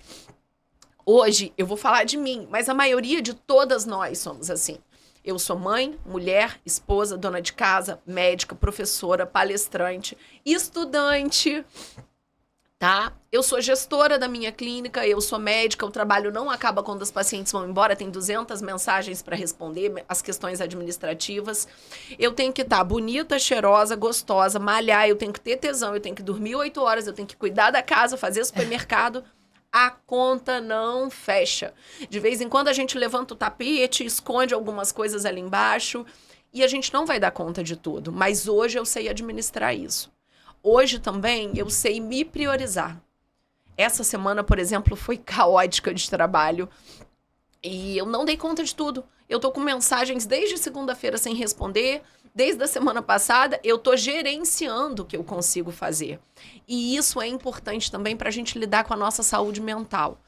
Hoje, eu vou falar de mim, mas a maioria de todas nós somos assim. Eu sou mãe, mulher, esposa, dona de casa, médica, professora, palestrante, estudante, tá? Eu sou gestora da minha clínica, eu sou médica, o trabalho não acaba quando os pacientes vão embora, tem 200 mensagens para responder, as questões administrativas. Eu tenho que estar bonita, cheirosa, gostosa, malhar, eu tenho que ter tesão, eu tenho que dormir 8 horas, eu tenho que cuidar da casa, fazer supermercado. A conta não fecha. De vez em quando a gente levanta o tapete, esconde algumas coisas ali embaixo e a gente não vai dar conta de tudo. Mas hoje eu sei administrar isso. Hoje também eu sei me priorizar. Essa semana, por exemplo, foi caótica de trabalho e eu não dei conta de tudo. Eu tô com mensagens desde segunda-feira sem responder. Desde a semana passada, eu tô gerenciando o que eu consigo fazer. E isso é importante também para a gente lidar com a nossa saúde mental.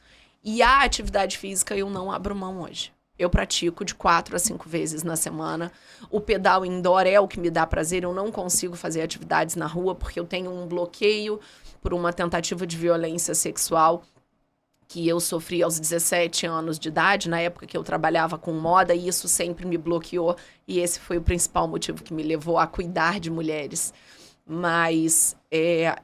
E a atividade física eu não abro mão hoje. Eu pratico de 4 a 5 vezes na semana. O pedal indoor é o que me dá prazer. Eu não consigo fazer atividades na rua porque eu tenho um bloqueio por uma tentativa de violência sexual que eu sofri aos 17 anos de idade, na época que eu trabalhava com moda, e isso sempre me bloqueou, e esse foi o principal motivo que me levou a cuidar de mulheres. Mas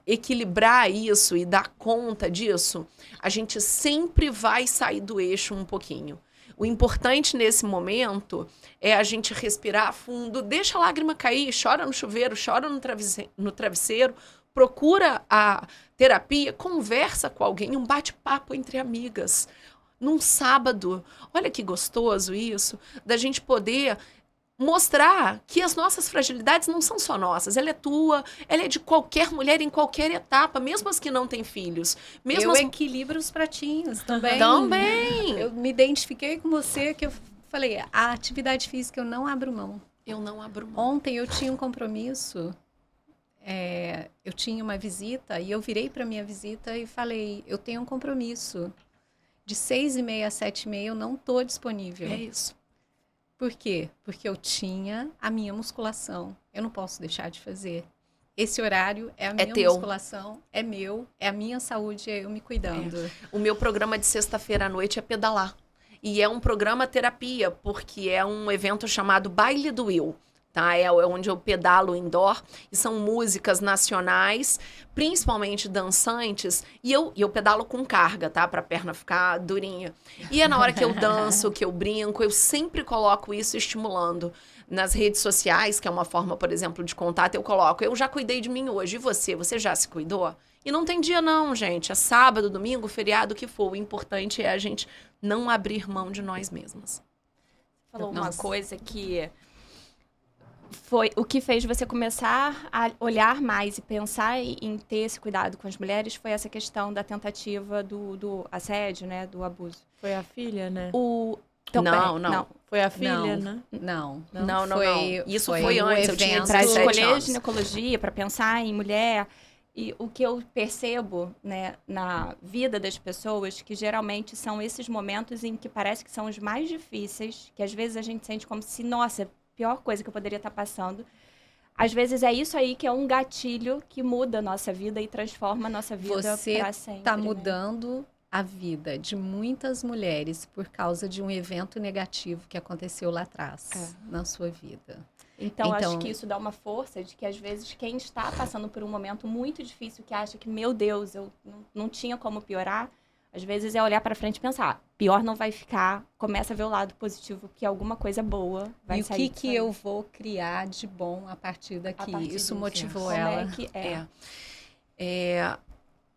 equilibrar isso e dar conta disso, a gente sempre vai sair do eixo um pouquinho. O importante nesse momento a gente respirar fundo, deixa a lágrima cair, chora no chuveiro, chora no travesseiro, procura a terapia, conversa com alguém, um bate-papo entre amigas. Num sábado, olha que gostoso isso, da gente poder mostrar que as nossas fragilidades não são só nossas, ela é tua, ela é de qualquer mulher em qualquer etapa, mesmo as que não têm filhos. Mesmo eu as... equilibro os pratinhos também. Também! Eu me identifiquei com você, que eu falei, a atividade física eu não abro mão. Eu não abro mão. Ontem eu tinha um compromisso, eu tinha uma visita e eu virei para minha visita e falei, eu tenho um compromisso. De 6h30 às 7h30 eu não estou disponível. É isso. Por quê? Porque eu tinha a minha musculação. Eu não posso deixar de fazer. Esse horário é a minha musculação, é meu, é a minha saúde, é eu me cuidando. O meu programa de sexta-feira à noite é pedalar. E é um programa terapia, porque é um evento chamado Baile do Will. Tá? É onde eu pedalo indoor, e são músicas nacionais, principalmente dançantes, e eu pedalo com carga, tá? Pra perna ficar durinha. E é na hora que eu danço, que eu brinco, eu sempre coloco isso estimulando. Nas redes sociais, que é uma forma, por exemplo, de contato, eu coloco, eu já cuidei de mim hoje, e você? Você já se cuidou? E não tem dia não, gente, é sábado, domingo, feriado, o que for. O importante é a gente não abrir mão de nós mesmas. Falou uma coisa que... foi o que fez você começar a olhar mais e pensar em ter esse cuidado com as mulheres, foi essa questão da tentativa do assédio, né, do abuso. Foi a filha, né? Também, Não. Foi a filha, Não. né? Não. Isso foi antes, eu tinha evento. Para 17 escolher anos. ginecologia, para pensar em mulher. E o que eu percebo, né, na vida das pessoas, que geralmente são esses momentos em que parece que são os mais difíceis, que às vezes a gente sente como se, nossa, pior coisa que eu poderia estar passando. Às vezes é isso aí que é um gatilho que muda a nossa vida e transforma a nossa vida para sempre. Você está mudando a vida de muitas mulheres por causa de um evento negativo que aconteceu lá atrás na sua vida. Então, acho que isso dá uma força de que, às vezes, quem está passando por um momento muito difícil, que acha que, meu Deus, eu não tinha como piorar, às vezes é olhar para frente e pensar, pior não vai ficar, começa a ver o lado positivo, que alguma coisa boa vai sair. E o que eu vou criar de bom a partir daqui? Isso motivou como ela. É que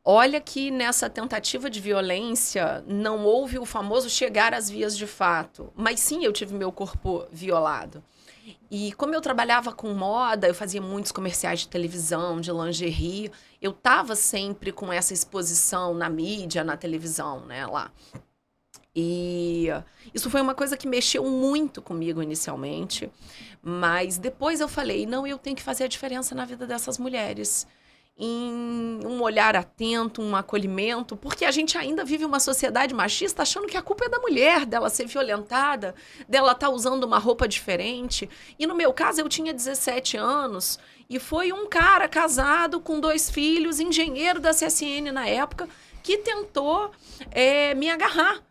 Olha que nessa tentativa de violência não houve o famoso chegar às vias de fato, mas sim eu tive meu corpo violado. E como eu trabalhava com moda, eu fazia muitos comerciais de televisão, de lingerie, eu estava sempre com essa exposição na mídia, na televisão, né, lá. E isso foi uma coisa que mexeu muito comigo inicialmente, mas depois eu falei, não, eu tenho que fazer a diferença na vida dessas mulheres. em um olhar atento, um acolhimento, porque a gente ainda vive uma sociedade machista achando que a culpa é da mulher, dela ser violentada, dela estar usando uma roupa diferente. E no meu caso, eu tinha 17 anos e foi um cara casado com 2 filhos, engenheiro da CSN na época, que tentou me agarrar.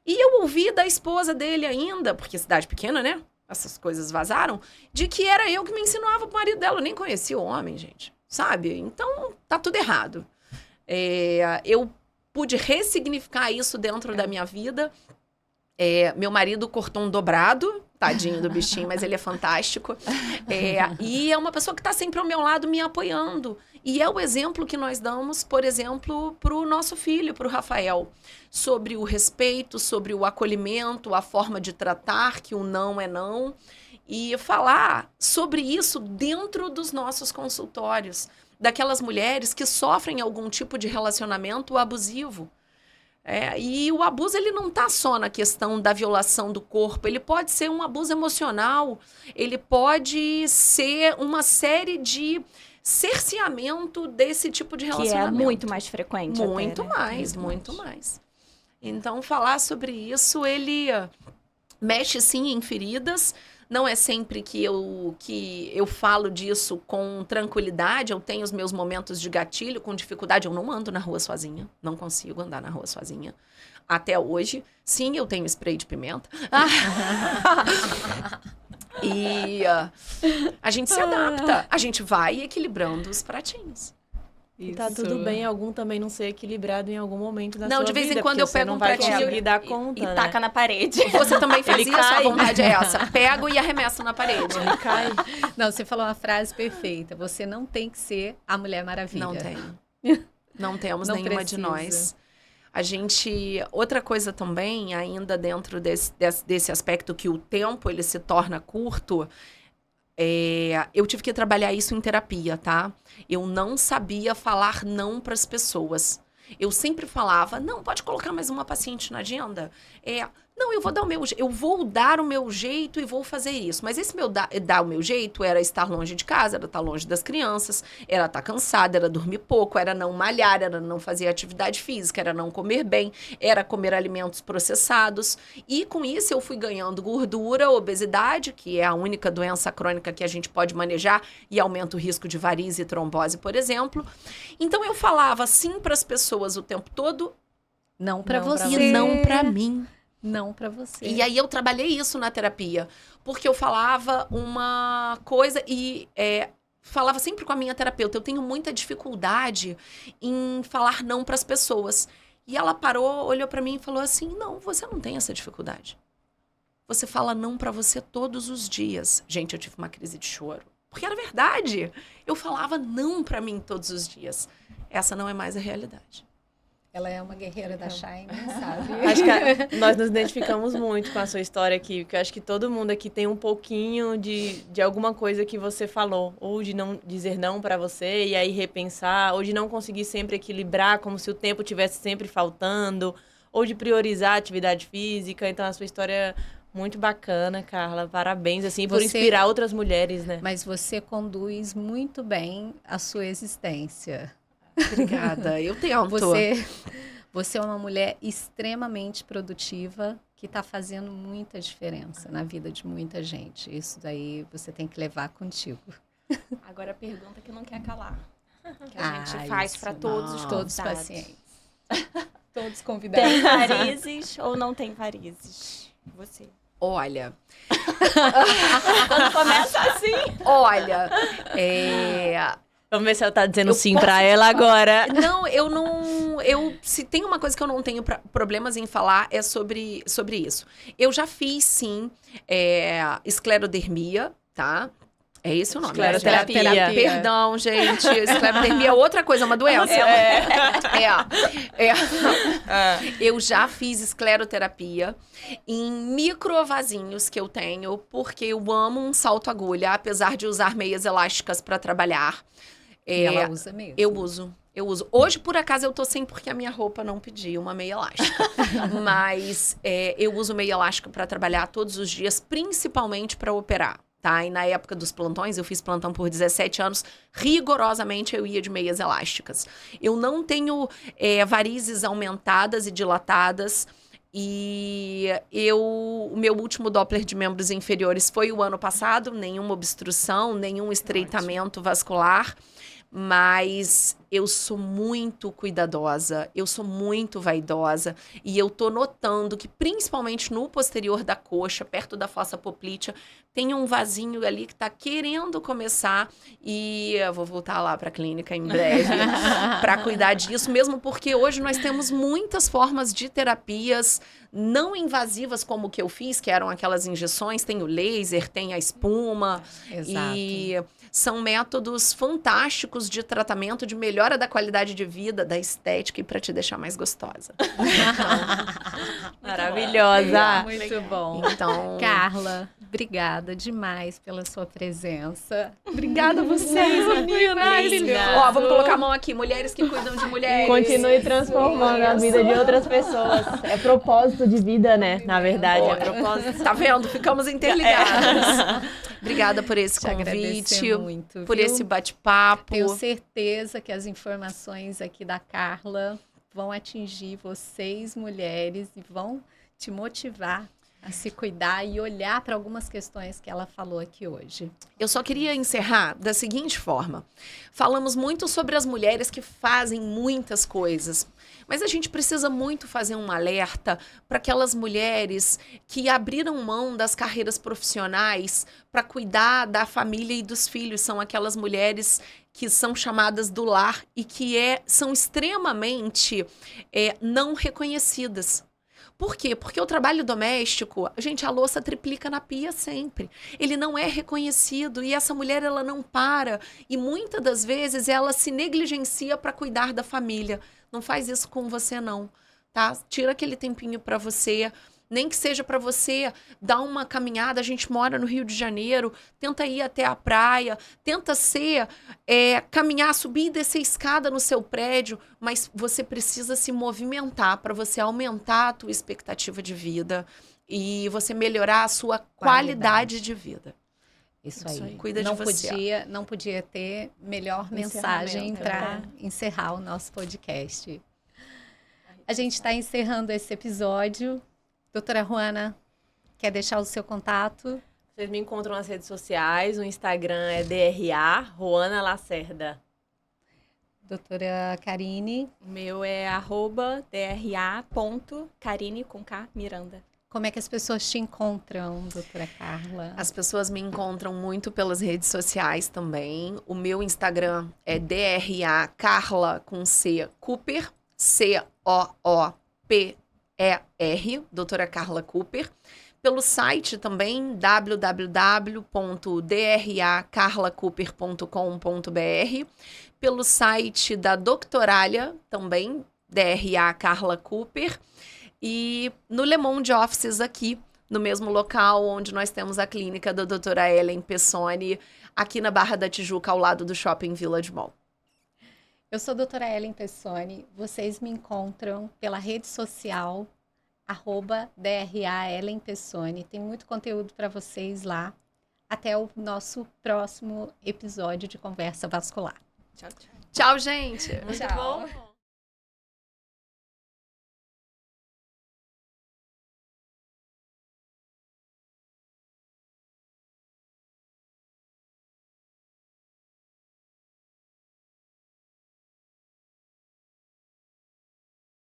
E eu ouvi da esposa dele ainda, porque cidade pequena, né? Essas coisas vazaram, de que era eu que me insinuava pro marido dela. Eu nem conhecia o homem, gente. Sabe? Então, tá tudo errado. Eu pude ressignificar isso dentro da minha vida. Meu marido cortou um dobrado, tadinho do bichinho, mas ele é fantástico. E é uma pessoa que tá sempre ao meu lado me apoiando. E é o exemplo que nós damos, por exemplo, pro nosso filho, pro Rafael. Sobre o respeito, sobre o acolhimento, a forma de tratar, que o não é não. E falar sobre isso dentro dos nossos consultórios, daquelas mulheres que sofrem algum tipo de relacionamento abusivo. E o abuso, ele não está só na questão da violação do corpo, ele pode ser um abuso emocional, ele pode ser uma série de cerceamento desse tipo de relacionamento. Que é muito mais frequente. Muito até, né? mais, muito mais. Então, falar sobre isso, ele mexe sim em feridas. Não é sempre que eu falo disso com tranquilidade. Eu tenho os meus momentos de gatilho, com dificuldade. Eu não ando na rua sozinha. Não consigo andar na rua sozinha. Até hoje. Sim, eu tenho spray de pimenta. E a gente se adapta. A gente vai equilibrando os pratinhos. E tá tudo bem algum também não ser equilibrado em algum momento da Não, sua de vez vida, em quando porque eu você pego não um vai pratinho conseguir dar conta, E né? taca na parede. Você também faz Ele isso? cai. A vontade é essa. Pego e arremesso na parede. Ele cai. Não, você falou uma frase perfeita. Você não tem que ser a Mulher Maravilha. Não tem. Não temos Não nenhuma de precisa. nós. A gente... Outra coisa também, ainda dentro desse aspecto que o tempo ele se torna curto, eu tive que trabalhar isso em terapia, tá? Eu não sabia falar não para as pessoas. Eu sempre falava, não, pode colocar mais uma paciente na agenda? Não, eu vou dar o meu jeito e vou fazer isso. Mas esse dar o meu jeito era estar longe de casa, era estar longe das crianças, era estar cansada, era dormir pouco, era não malhar, era não fazer atividade física, era não comer bem, era comer alimentos processados. E com isso eu fui ganhando gordura, obesidade, que é a única doença crônica que a gente pode manejar e aumenta o risco de varize e trombose, por exemplo. Então eu falava sim para as pessoas o tempo todo. Não para Não pra você. E não para mim. Não para você. E aí eu trabalhei isso na terapia, porque eu falava uma coisa e falava sempre com a minha terapeuta, eu tenho muita dificuldade em falar não para as pessoas. E ela parou, olhou para mim e falou assim, não, você não tem essa dificuldade. Você fala não para você todos os dias. Gente, eu tive uma crise de choro, porque era verdade. Eu falava não para mim todos os dias. Essa não é mais a realidade. Ela é uma guerreira da Shine, sabe? Acho que nós nos identificamos muito com a sua história aqui, porque eu acho que todo mundo aqui tem um pouquinho de alguma coisa que você falou, ou de não dizer não para você e aí repensar, ou de não conseguir sempre equilibrar, como se o tempo tivesse sempre faltando, ou de priorizar a atividade física. Então a sua história é muito bacana, Carla. Parabéns, assim, por inspirar outras mulheres, né? Mas você conduz muito bem a sua existência. Obrigada, eu tento. Você é uma mulher extremamente produtiva que está fazendo muita diferença na vida de muita gente. Isso daí você tem que levar contigo. Agora a pergunta que não quer calar. Que Ah, a gente faz isso. para todos os Todos os convidados. pacientes. Todos convidados. Tem varizes ou não tem varizes? Você. Olha, Quando começa assim. olha, Vamos ver se ela tá dizendo Eu sim posso pra te ela agora. Não, se tem uma coisa que eu não tenho problemas em falar é sobre isso. Eu já fiz, sim, esclerodermia, tá? É esse o nome? Escleroterapia. Perdão, gente. Esclerodermia é outra coisa, é uma doença. Eu já fiz escleroterapia em microvasinhos que eu tenho, porque eu amo um salto-agulha, apesar de usar meias elásticas para trabalhar. E ela usa mesmo. Eu uso. Hoje, por acaso, eu tô sem porque a minha roupa não pedia uma meia elástica. Mas eu uso meia elástica para trabalhar todos os dias, principalmente para operar. Tá? E na época dos plantões, eu fiz plantão por 17 anos, rigorosamente eu ia de meias elásticas. Eu não tenho varizes aumentadas e dilatadas, e o meu último Doppler de membros inferiores foi o ano passado, nenhuma obstrução, nenhum estreitamento vascular, mas eu sou muito cuidadosa, eu sou muito vaidosa, e eu tô notando que principalmente no posterior da coxa, perto da fossa poplítea, tem um vasinho ali que tá querendo começar, e eu vou voltar lá para a clínica em breve para cuidar disso, mesmo porque hoje nós temos muitas formas de terapias não invasivas como o que eu fiz, que eram aquelas injeções, tem o laser, tem a espuma, Exato. e são métodos fantásticos de tratamento, de melhora da qualidade de vida, da estética e para te deixar mais gostosa. Maravilhosa. Muito bom. Então, Carla, obrigada demais pela sua presença. obrigada a vocês, meninas. Ó, vamos colocar a mão aqui, mulheres que cuidam de mulheres. Continue transformando a vida de outras pessoas. É propósito de vida, né? Na verdade, é propósito. Tá vendo? Ficamos interligadas. Obrigada por esse Te agradecer convite, muito, por viu? esse bate-papo. Tenho certeza que as informações aqui da Carla vão atingir vocês, mulheres, e vão te motivar a se cuidar e olhar para algumas questões que ela falou aqui hoje. Eu só queria encerrar da seguinte forma. Falamos muito sobre as mulheres que fazem muitas coisas, mas a gente precisa muito fazer um alerta para aquelas mulheres que abriram mão das carreiras profissionais para cuidar da família e dos filhos. São aquelas mulheres que são chamadas do lar e que são extremamente não reconhecidas. Por quê? Porque o trabalho doméstico, gente, a louça triplica na pia sempre. Ele não é reconhecido e essa mulher, ela não para. E muitas das vezes ela se negligencia para cuidar da família. Não faz isso com você, não, tá? Tira aquele tempinho para você. Nem que seja para você dar uma caminhada. A gente mora no Rio de Janeiro, tenta ir até a praia, tenta caminhar, subir e descer escada no seu prédio, mas você precisa se movimentar para você aumentar a tua expectativa de vida e você melhorar a sua qualidade de vida. Isso aí. Cuida de você. Não podia ter melhor mensagem para encerrar o nosso podcast. A gente está encerrando esse episódio. Doutora Juana, quer deixar o seu contato? Vocês me encontram nas redes sociais, o Instagram é DRA, Juana Lacerda. Doutora Karine. O meu é @dra.karine com K Miranda. Como é que as pessoas te encontram, doutora Carla? As pessoas me encontram muito pelas redes sociais também. O meu Instagram é DRA Carla com C Cooper, COOPER, doutora Carla Cooper. Pelo site também, www.dracarlacooper.com.br. Pelo site da Doctoralia, também, DRA Carla Cooper. E no Le Monde Offices aqui, no mesmo local onde nós temos a clínica da doutora Ellen Pessoni, aqui na Barra da Tijuca, ao lado do Shopping Village Mall. Eu sou a doutora Ellen Pessoni. Vocês me encontram pela rede social, @DRA Ellen Pessoni. Tem muito conteúdo para vocês lá. Até o nosso próximo episódio de Conversa Vascular. Tchau, tchau. Tchau, gente! Muito bom.